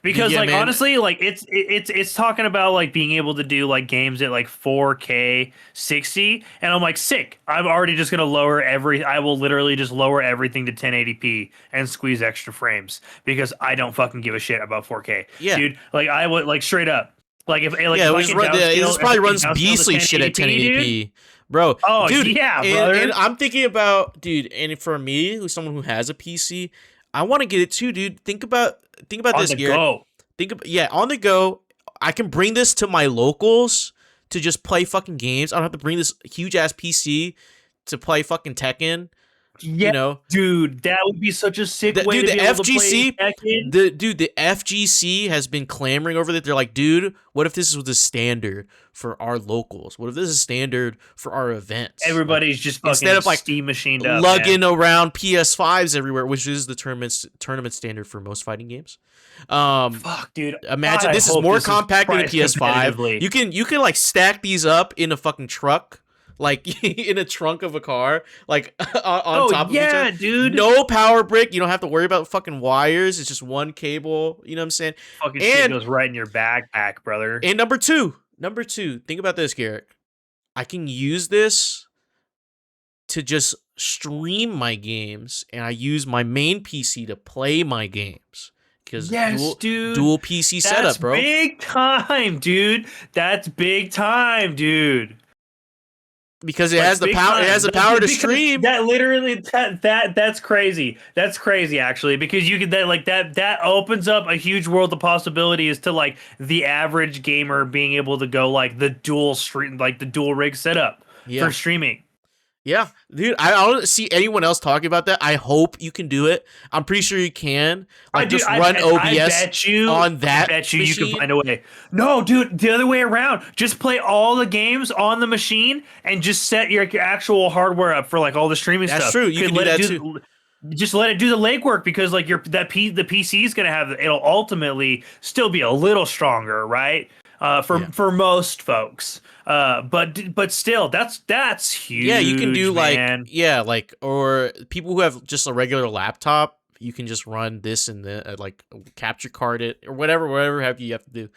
[SPEAKER 1] Because
[SPEAKER 2] Yeah,
[SPEAKER 1] like
[SPEAKER 2] man.
[SPEAKER 1] honestly, like it's talking about like being able to do like games at like 4K 60, and I'm like sick. I'm already just gonna I will literally just lower everything to 1080p and squeeze extra frames because I don't fucking give a shit about 4K,
[SPEAKER 2] Yeah.
[SPEAKER 1] dude. Like I would like straight up.
[SPEAKER 2] Yeah,
[SPEAKER 1] If
[SPEAKER 2] it
[SPEAKER 1] I
[SPEAKER 2] was
[SPEAKER 1] can
[SPEAKER 2] this
[SPEAKER 1] downscale, if
[SPEAKER 2] probably
[SPEAKER 1] I can
[SPEAKER 2] runs
[SPEAKER 1] downscale to
[SPEAKER 2] beastly shit at
[SPEAKER 1] 1080p, dude.
[SPEAKER 2] 1080p, bro.
[SPEAKER 1] Oh
[SPEAKER 2] Dude,
[SPEAKER 1] yeah,
[SPEAKER 2] and
[SPEAKER 1] brother.
[SPEAKER 2] I'm thinking about, dude, and for me, who's someone who has a PC, I want to get it too, dude. Think about
[SPEAKER 1] On
[SPEAKER 2] this,
[SPEAKER 1] the
[SPEAKER 2] Garrick.
[SPEAKER 1] go.
[SPEAKER 2] Yeah, on the go. I can bring this to my locals to just play fucking games. I don't have to bring this huge ass PC to play fucking Tekken.
[SPEAKER 1] Yeah,
[SPEAKER 2] You know,
[SPEAKER 1] dude, that would be such a sick way
[SPEAKER 2] dude,
[SPEAKER 1] to
[SPEAKER 2] the
[SPEAKER 1] be able to play
[SPEAKER 2] FGC,
[SPEAKER 1] Tekken.
[SPEAKER 2] the FGC has been clamoring over that. They're like, dude, what if this was the standard for our locals? What if this is standard for our events? Like,
[SPEAKER 1] Everybody's just
[SPEAKER 2] instead
[SPEAKER 1] fucking
[SPEAKER 2] of like
[SPEAKER 1] Steam machined up,
[SPEAKER 2] lugging
[SPEAKER 1] man.
[SPEAKER 2] around PS5s everywhere, which is the tournament standard for most fighting games.
[SPEAKER 1] Fuck, dude.
[SPEAKER 2] Imagine
[SPEAKER 1] God, I
[SPEAKER 2] this is
[SPEAKER 1] hope
[SPEAKER 2] more
[SPEAKER 1] this
[SPEAKER 2] compact than a
[SPEAKER 1] priced
[SPEAKER 2] PS5.
[SPEAKER 1] competitively.
[SPEAKER 2] You can like stack these up in a fucking truck, like in a trunk of a car, like on top of each
[SPEAKER 1] yeah,
[SPEAKER 2] other.
[SPEAKER 1] dude.
[SPEAKER 2] No power brick. You don't have to worry about fucking wires. It's just one cable. You know what I'm saying?
[SPEAKER 1] Fucking shit
[SPEAKER 2] And
[SPEAKER 1] goes right in your backpack, brother.
[SPEAKER 2] number two, think about this, Garrick. I can use this to just stream my games, and I use my main PC to play my games. Because
[SPEAKER 1] Yes, dude.
[SPEAKER 2] dual PC
[SPEAKER 1] That's
[SPEAKER 2] setup, bro.
[SPEAKER 1] big time, dude. That's big time, dude.
[SPEAKER 2] Because it
[SPEAKER 1] Like,
[SPEAKER 2] has the
[SPEAKER 1] big
[SPEAKER 2] power.
[SPEAKER 1] time.
[SPEAKER 2] It has the
[SPEAKER 1] That's-
[SPEAKER 2] power to
[SPEAKER 1] because
[SPEAKER 2] stream.
[SPEAKER 1] That literally that's crazy. That's crazy actually because you could that opens up a huge world of possibilities to like the average gamer being able to go like the dual stream like the dual rig setup
[SPEAKER 2] Yeah.
[SPEAKER 1] for streaming.
[SPEAKER 2] Yeah, dude, I don't see anyone else talking about that. I hope you can do it. I'm pretty sure you can. Like, just run OBS on that.
[SPEAKER 1] I bet you
[SPEAKER 2] machine.
[SPEAKER 1] can find a way. No, dude, the other way around. Just play all the games on the machine and just set your actual hardware up for like all the streaming
[SPEAKER 2] That's
[SPEAKER 1] stuff.
[SPEAKER 2] true. You can do that too.
[SPEAKER 1] Just let it do the legwork because like the PC is gonna have it'll ultimately still be a little stronger, right? For most folks. But still, that's huge.
[SPEAKER 2] Yeah, you can do
[SPEAKER 1] man.
[SPEAKER 2] like or people who have just a regular laptop, you can just run this and the like capture card it or whatever have you have to do,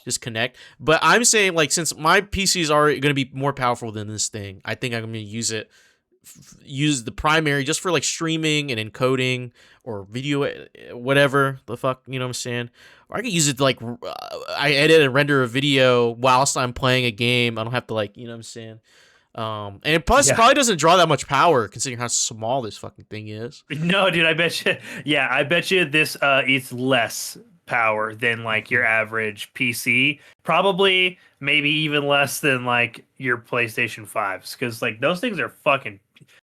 [SPEAKER 2] just connect. But I'm saying like since my PC is already going to be more powerful than this thing, I think I'm going to use the primary just for like streaming and encoding or video, whatever the fuck, you know what I'm saying? Or I can use it to like, I edit and render a video whilst I'm playing a game. I don't have to like, you know what I'm saying? And it probably doesn't draw that much power considering how small this fucking thing is.
[SPEAKER 1] No, dude, I bet you this eats less power than like your average PC. Probably maybe even less than like your PlayStation 5s because like those things are fucking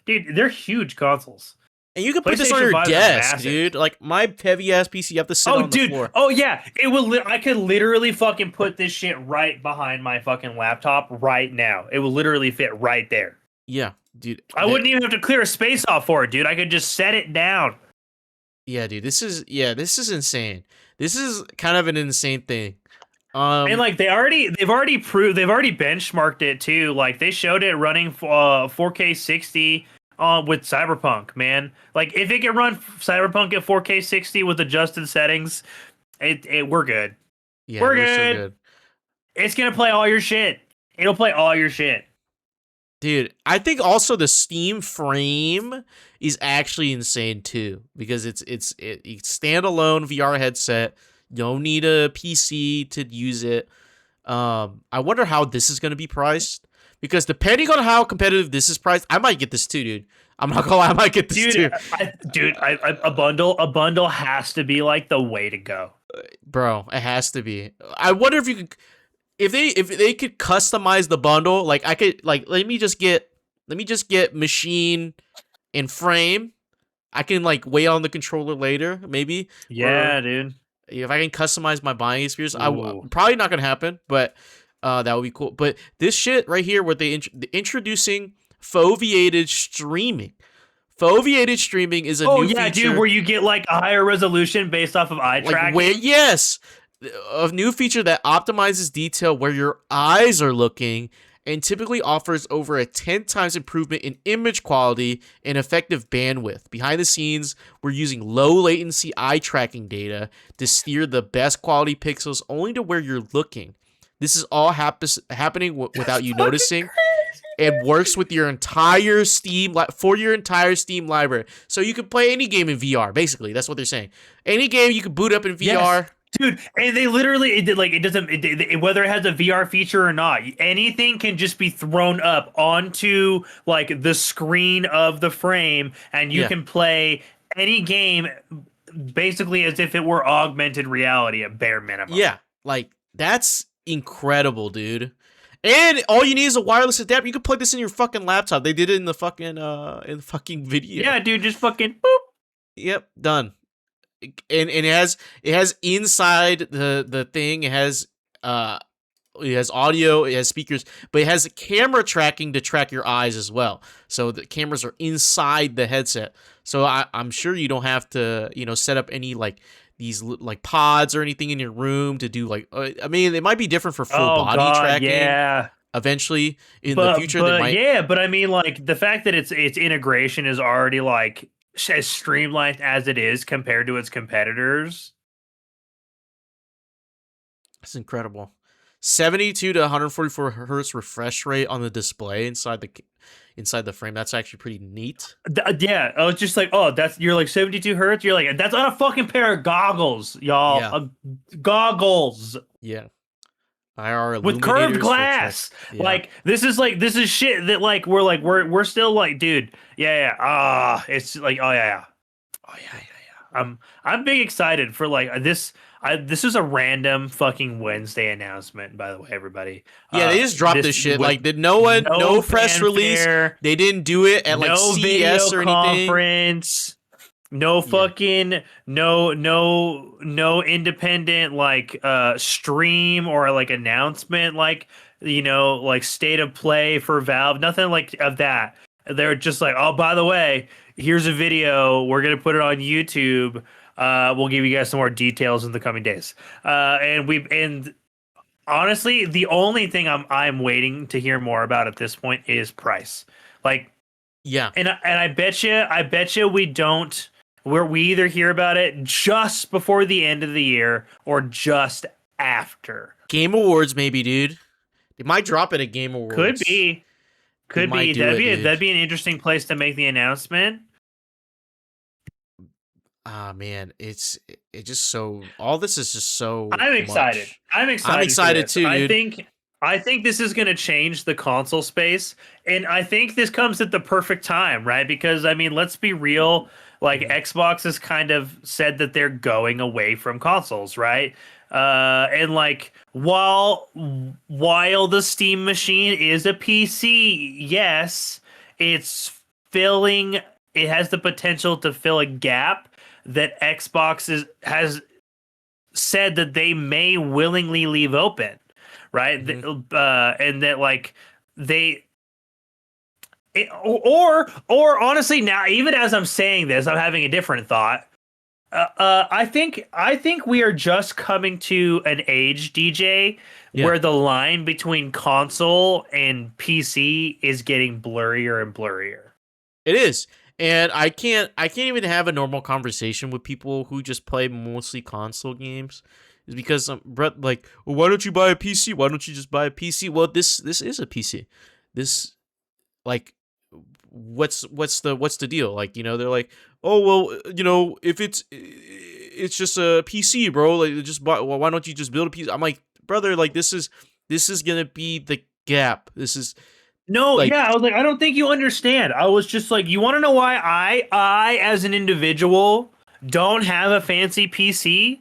[SPEAKER 1] dude, they're huge consoles.
[SPEAKER 2] And you can put this on your desk, dude. Like my heavy ass PC, you have to sit on the floor.
[SPEAKER 1] Oh yeah, it will. I could literally fucking put this shit right behind my fucking laptop right now. It will literally fit right there.
[SPEAKER 2] Yeah, dude.
[SPEAKER 1] I wouldn't even have to clear a space off for it, dude. I could just set it down.
[SPEAKER 2] Yeah, dude. This is insane. This is kind of an insane thing.
[SPEAKER 1] And like they've already benchmarked it too. Like they showed it running 4K 60 with Cyberpunk, man. Like if it can run Cyberpunk at 4K 60 with adjusted settings, we're good.
[SPEAKER 2] Yeah,
[SPEAKER 1] we're
[SPEAKER 2] good.
[SPEAKER 1] so good. It's gonna play all your shit. It'll play all your shit.
[SPEAKER 2] Dude, I think also the Steam frame is actually insane too because it's standalone VR headset. You don't need a PC to use it. I wonder how this is going to be priced because depending on how competitive this is priced, I might get this too, dude. I'm not gonna lie, I might get this too.
[SPEAKER 1] A bundle has to be like the way to go,
[SPEAKER 2] bro. It has to be. I wonder if you could. If they could customize the bundle, like I could like let me just get machine and frame. I can like wait on the controller later, maybe.
[SPEAKER 1] Yeah, dude.
[SPEAKER 2] If I can customize my buying experience, probably not gonna happen, but that would be cool. But this shit right here, where they introducing foveated streaming. Foveated streaming is a new feature.
[SPEAKER 1] Dude, where you get like a higher resolution based off of eye tracking.
[SPEAKER 2] Yes. A new feature that optimizes detail where your eyes are looking and typically offers over a 10 times improvement in image quality and effective bandwidth. Behind the scenes, we're using low latency eye tracking data to steer the best quality pixels only to where you're looking. This is all happening without you noticing. It works with your entire Steam library, so you can play any game in VR. Basically, that's what they're saying. Any game you can boot up in VR.
[SPEAKER 1] Yes. Dude, and they literally it doesn't whether it has a VR feature or not. Anything can just be thrown up onto like the screen of the frame, and you can play any game basically as if it were augmented reality at bare minimum.
[SPEAKER 2] Yeah, like that's incredible, dude. And all you need is a wireless adapter. You can plug this in your fucking laptop. They did it in the fucking video.
[SPEAKER 1] Yeah, dude, just fucking boop.
[SPEAKER 2] Yep, done. And it has inside the thing, it has audio, it has speakers, but it has camera tracking to track your eyes as well. So the cameras are inside the headset. So I'm sure you don't have to, set up any like these like pods or anything in your room to do like, I mean, it might be different for full body tracking.
[SPEAKER 1] Yeah.
[SPEAKER 2] Eventually in the future, they might.
[SPEAKER 1] Yeah, but I mean, like the fact that its integration is already like as streamlined as it is compared to its competitors.
[SPEAKER 2] It's incredible. 72 to 144 hertz refresh rate on the display inside the frame. That's actually pretty neat.
[SPEAKER 1] Yeah, I was just like, you're like 72 hertz. You're like, that's on a fucking pair of goggles, y'all.
[SPEAKER 2] Yeah.
[SPEAKER 1] Goggles.
[SPEAKER 2] Yeah. IR
[SPEAKER 1] with curved glass.
[SPEAKER 2] Yeah.
[SPEAKER 1] Like this is shit that like we're still like, dude. Yeah. It's like, oh yeah. I'm big excited for like this. This is a random fucking Wednesday announcement, by the way, everybody.
[SPEAKER 2] Yeah, they just dropped this shit. Like, did no press release? They didn't do it at like CES or anything.
[SPEAKER 1] Conference. No fucking no independent like stream or like announcement like like state of play for Valve. Nothing like of that. They're just like, oh, by the way, here's a video. We're gonna put it on YouTube. We'll give you guys some more details in the coming days. And honestly, the only thing I'm waiting to hear more about at this point is price. Like,
[SPEAKER 2] yeah,
[SPEAKER 1] and I bet you we don't. We either hear about it just before the end of the year or just after.
[SPEAKER 2] Game Awards, maybe, dude. They might drop it at Game Awards.
[SPEAKER 1] Could be. That'd be an interesting place to make the announcement.
[SPEAKER 2] Ah, man, it's just so. All this is just so.
[SPEAKER 1] I'm excited.
[SPEAKER 2] Much.
[SPEAKER 1] I'm excited
[SPEAKER 2] too, dude.
[SPEAKER 1] I think this is going to change the console space, and I think this comes at the perfect time, right? Because I mean, let's be real. Like Xbox has kind of said that they're going away from consoles, right? And like while the Steam machine is a PC, yes, it has the potential to fill a gap that Xbox has said that they may willingly leave open, right? Mm-hmm. And that like or honestly, now even as I'm saying this, I'm having a different thought. I think we are just coming to an age, DJ, where the line between console and PC is getting blurrier and blurrier.
[SPEAKER 2] It is, and I can't even have a normal conversation with people who just play mostly console games. Is because Brett, like, well, why don't you buy a PC? Why don't you just buy a PC? Well, this is a PC. This, like, what's the deal? Like, they're like, oh well, if it's just a PC, bro. Like, just buy. Well, why don't you just build a PC? I'm like, brother, like this is gonna be the gap. This is
[SPEAKER 1] no, like, yeah. I was like, I don't think you understand. I was just like, you want to know why I as an individual don't have a fancy PC?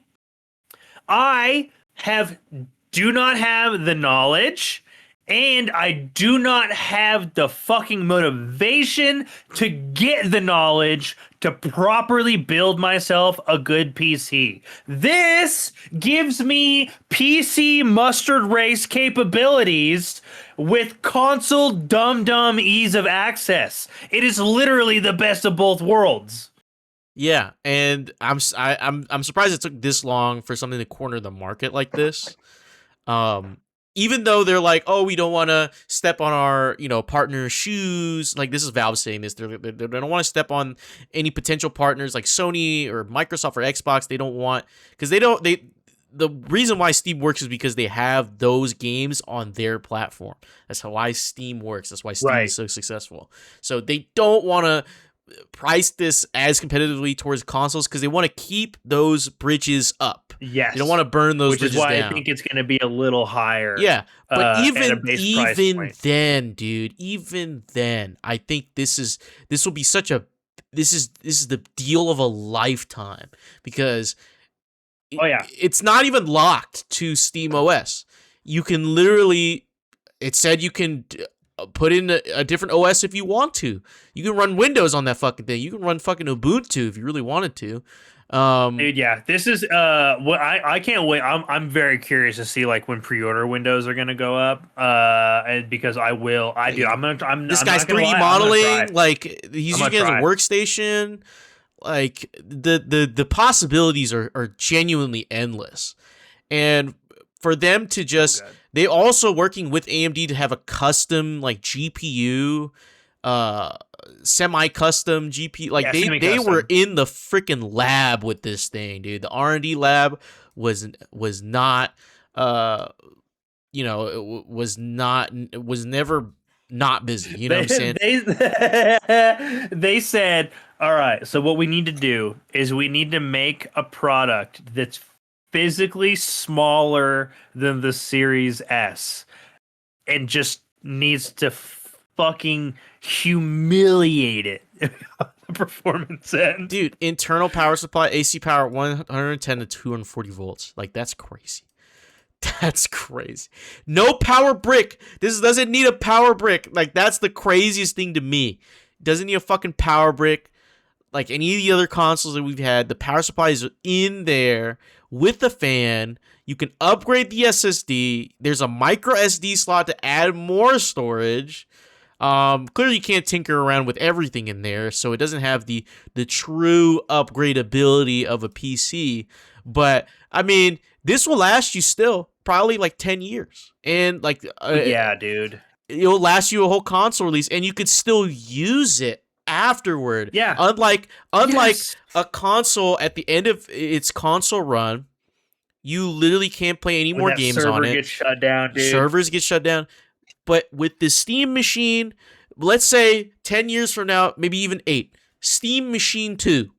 [SPEAKER 1] I do not have the knowledge, and I do not have the fucking motivation to get the knowledge to properly build myself a good PC. This gives me PC mustard race capabilities with console dumb ease of access. It is literally the best of both worlds.
[SPEAKER 2] Yeah, and I'm surprised it took this long for something to corner the market like this. even though they're like, oh, we don't want to step on our, partner's shoes. Like, this is Valve saying this. They don't want to step on any potential partners like Sony or Microsoft or Xbox. They don't want, because the reason why Steam works is because they have those games on their platform. That's why Steam works. That's why Steam is so successful. So they don't want to price this as competitively towards consoles because they want to keep those bridges up.
[SPEAKER 1] Yes.
[SPEAKER 2] You don't want to burn those bridges down.
[SPEAKER 1] Which is why I think it's going to be a little higher.
[SPEAKER 2] Yeah. But even
[SPEAKER 1] then,
[SPEAKER 2] dude, even then, I think this will be such a this is the deal of a lifetime because it's not even locked to Steam OS. You can literally, it said you can put in a different OS if you want to. You can run Windows on that fucking thing. You can run fucking Ubuntu if you really wanted to.
[SPEAKER 1] Dude, yeah, this is what I can't wait. I'm very curious to see like when pre-order windows are gonna go up. And because I'm
[SPEAKER 2] this guy's 3D modeling, like he's using it as a workstation. Like the possibilities are genuinely endless, and for them to just they also working with AMD to have a custom like GPU, semi-custom GPU. Like they were in the freaking lab with this thing, dude. The R&D lab was not was never not busy. You know what I'm
[SPEAKER 1] saying? They said, all right, so what we need to do is we need to make a product that's physically smaller than the Series S and just needs to fucking humiliate it on the performance end.
[SPEAKER 2] Dude, internal power supply, AC power 110 to 240 volts. Like, that's crazy. That's crazy. No power brick. This doesn't need a power brick. Like, that's the craziest thing to me. Doesn't need a fucking power brick. Like any of the other consoles that we've had, the power supply is in there with the fan. You can upgrade the SSD. There's a micro SD slot to add more storage. Clearly you can't tinker around with everything in there, so it doesn't have the true upgradability of a PC. But I mean, this will last you still probably like 10 years. And like
[SPEAKER 1] yeah, dude.
[SPEAKER 2] It'll last you a whole console release and you could still use it afterward.
[SPEAKER 1] Yeah.
[SPEAKER 2] Unlike a console at the end of its console run, you literally can't play any more games on it.
[SPEAKER 1] Server gets shut down, dude.
[SPEAKER 2] Servers get shut down. But with the Steam machine, let's say 10 years from now, maybe even 8, Steam Machine 2,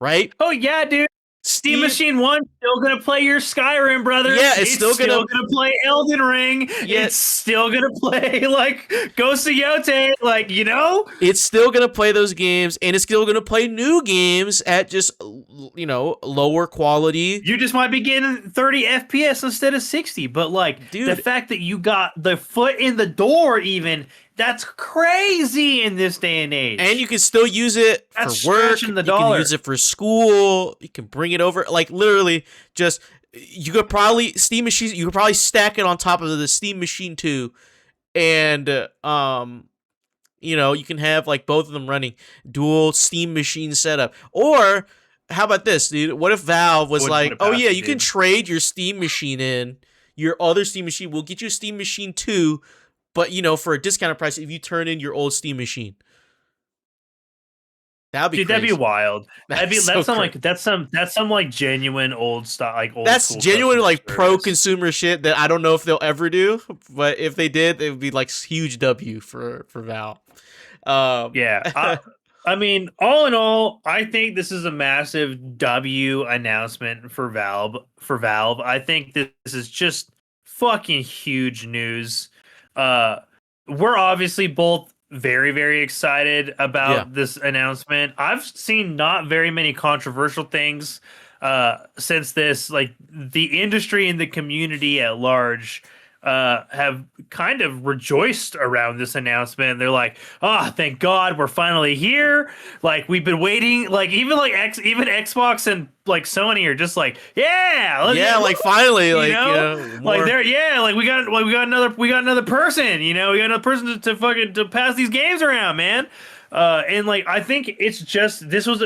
[SPEAKER 2] right?
[SPEAKER 1] Oh yeah, dude. Steam Machine 1 still gonna play your Skyrim, brother.
[SPEAKER 2] Yeah, it's still gonna
[SPEAKER 1] play Elden Ring. Yeah. It's still gonna play like Ghost of Yote, like, you know?
[SPEAKER 2] It's still gonna play those games, and it's still gonna play new games at just lower quality.
[SPEAKER 1] You just might be getting 30 FPS instead of 60, but like, dude, the fact that you got the foot in the door even. That's crazy in this day and age.
[SPEAKER 2] And you can still use it for work. You can use it for school. You can bring it over. Like, literally, just, you could probably stack it on top of the Steam Machine 2. And, you can have, like, both of them running dual Steam Machine setup. Or, how about this, dude? What if Valve was like, oh, yeah, you can trade your Steam Machine in. Your other Steam Machine. We'll get you a Steam Machine 2. But, for a discounted price, if you turn in your old Steam machine. That'd be crazy.
[SPEAKER 1] That'd be wild. That's some like genuine old stuff, like old.
[SPEAKER 2] That's genuine like pro consumer shit that I don't know if they'll ever do, but if they did, it would be like huge W for Valve.
[SPEAKER 1] Yeah. I mean, all in all, I think this is a massive W announcement for Valve. I think this is just fucking huge news. We're obviously both very, very excited about this announcement. I've seen not very many controversial things since this. Like, the industry and the community at large have kind of rejoiced around this announcement. They're like, "Oh, thank God, we're finally here!" Like, we've been waiting. Like, even Xbox and like Sony are just like, "Yeah,
[SPEAKER 2] like finally,
[SPEAKER 1] we got another person. We got another person to pass these games around, man." And like, I think it's just this was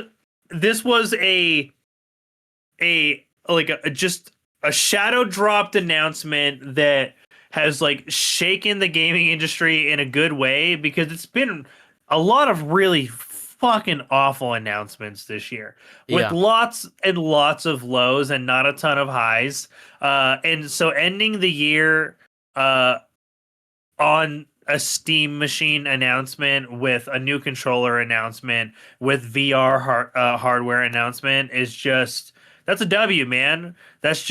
[SPEAKER 1] just a shadow dropped announcement that has like shaken the gaming industry in a good way because it's been a lot of really fucking awful announcements this year with
[SPEAKER 2] Yeah.
[SPEAKER 1] lots and lots of lows and not a ton of highs. And so ending the year on a Steam machine announcement with a new controller announcement with hardware announcement is just that's a W, man. That's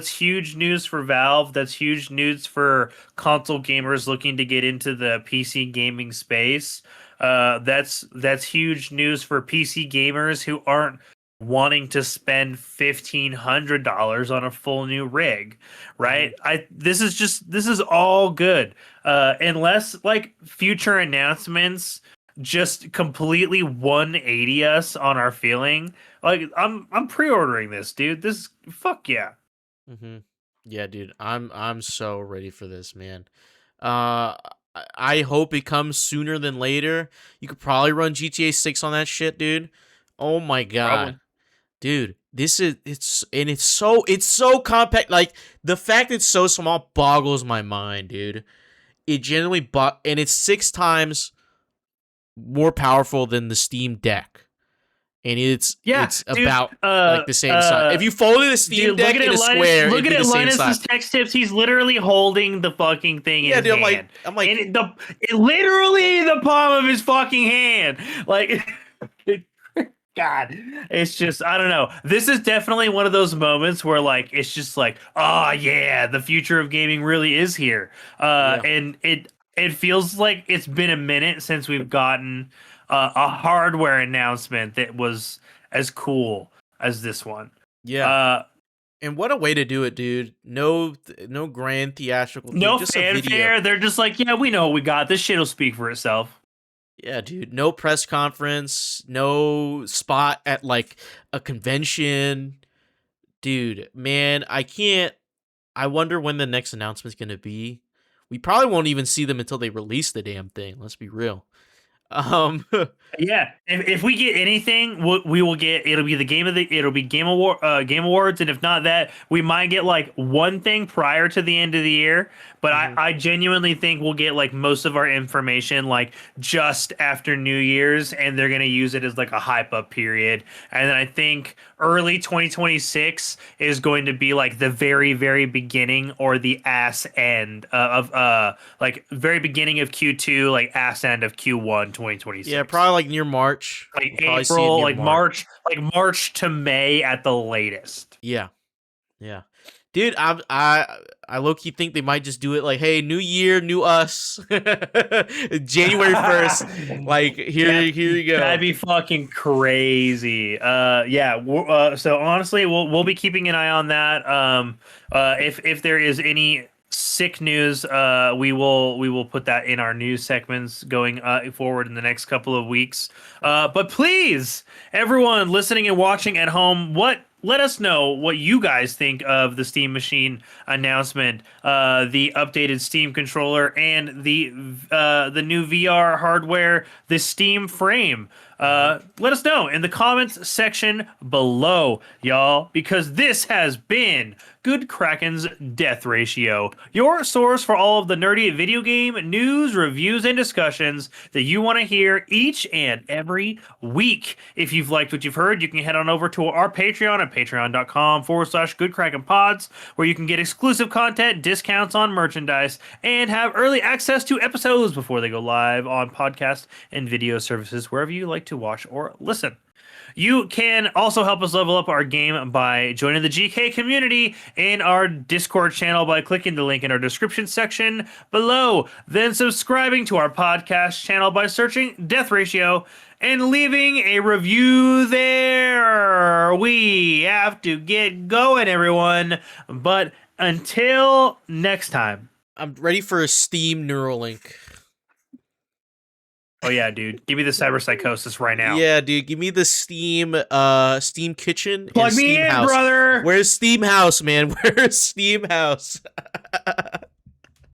[SPEAKER 1] huge news for Valve. That's huge news for console gamers looking to get into the PC gaming space. That's huge news for PC gamers who aren't wanting to spend $1,500 on a full new rig, right? This is all good. Unless like future announcements just completely 180 us on our feeling. Like I'm pre-ordering this, dude. This fuck yeah.
[SPEAKER 2] Mm-hmm. Yeah, dude. I'm so ready for this, man. I hope it comes sooner than later. You could probably run GTA 6 on that shit, dude. Oh my god.
[SPEAKER 1] Probably.
[SPEAKER 2] Dude, it's so compact. Like the fact it's so small boggles my mind, dude. It genuinely and it's 6 times more powerful than the Steam Deck. And it's
[SPEAKER 1] Dude,
[SPEAKER 2] about like the same size. If you folded a Steam Deck in a square,
[SPEAKER 1] look
[SPEAKER 2] it'd be
[SPEAKER 1] at
[SPEAKER 2] the same
[SPEAKER 1] Linus's
[SPEAKER 2] size.
[SPEAKER 1] text tips. He's literally holding the fucking thing in his
[SPEAKER 2] dude,
[SPEAKER 1] hand.
[SPEAKER 2] I'm like,
[SPEAKER 1] and literally the palm of his fucking hand. Like, God, it's just I don't know. This is definitely one of those moments where like it's just like, oh yeah, the future of gaming really is here. And it feels like it's been a minute since we've gotten a hardware announcement that was as cool as this one.
[SPEAKER 2] yeah. And what a way to do it, dude. No grand theatrical thing,
[SPEAKER 1] No
[SPEAKER 2] just a
[SPEAKER 1] fanfare.
[SPEAKER 2] video.
[SPEAKER 1] They're just like, yeah, we know what we got. This shit'll speak for itself.
[SPEAKER 2] Yeah, dude. No press conference, no spot at like a convention. Dude, man, I wonder when the next announcement's going to be. We probably won't even see them until they release the damn thing. Let's be real.
[SPEAKER 1] Yeah, if we get anything, we will get. It'll be it'll be Game Awards, and if not that, we might get like one thing prior to the end of the year. But I genuinely think we'll get like most of our information like just after New Year's, and they're gonna use it as like a hype up period. And then I think early 2026 is going to be like the very beginning or the ass end of like very beginning of Q2, like ass end of Q1 2026.
[SPEAKER 2] Yeah, probably like near March.
[SPEAKER 1] Like
[SPEAKER 2] We'll probably see it
[SPEAKER 1] April,
[SPEAKER 2] near
[SPEAKER 1] like March to May at the latest.
[SPEAKER 2] Yeah. Dude, I low key think they might just do it like, hey, new year, new us, January 1st. Like here you go.
[SPEAKER 1] That'd be fucking crazy. Yeah. So honestly, we'll be keeping an eye on that. If there is any sick news, we will put that in our news segments going forward in the next couple of weeks. But please, everyone listening and watching at home, let us know what you guys think of the Steam Machine announcement, the updated Steam controller, and the new VR hardware, the Steam Frame. Let us know in the comments section below, y'all, because this has been Good Kraken's Death Ratio, your source for all of the nerdy video game news, reviews, and discussions that you want to hear each and every week. If you've liked what you've heard, you can head on over to our Patreon at patreon.com/GoodKrakenPods, where you can get exclusive content, discounts on merchandise, and have early access to episodes before they go live on podcast and video services wherever you like to watch or listen. You can also help us level up our game by joining the GK community in our Discord channel by clicking the link in our description section below, then subscribing to our podcast channel by searching Death Ratio and leaving a review there. We have to get going, everyone. But until next time.
[SPEAKER 2] I'm ready for a Steam Neuralink.
[SPEAKER 1] Oh yeah, dude. Give me the cyberpsychosis right now.
[SPEAKER 2] Yeah, dude. Give me the Steam Kitchen.
[SPEAKER 1] Plug
[SPEAKER 2] and
[SPEAKER 1] me
[SPEAKER 2] Steam
[SPEAKER 1] in,
[SPEAKER 2] House.
[SPEAKER 1] brother.
[SPEAKER 2] Where's Steam House, man? Where's Steam House?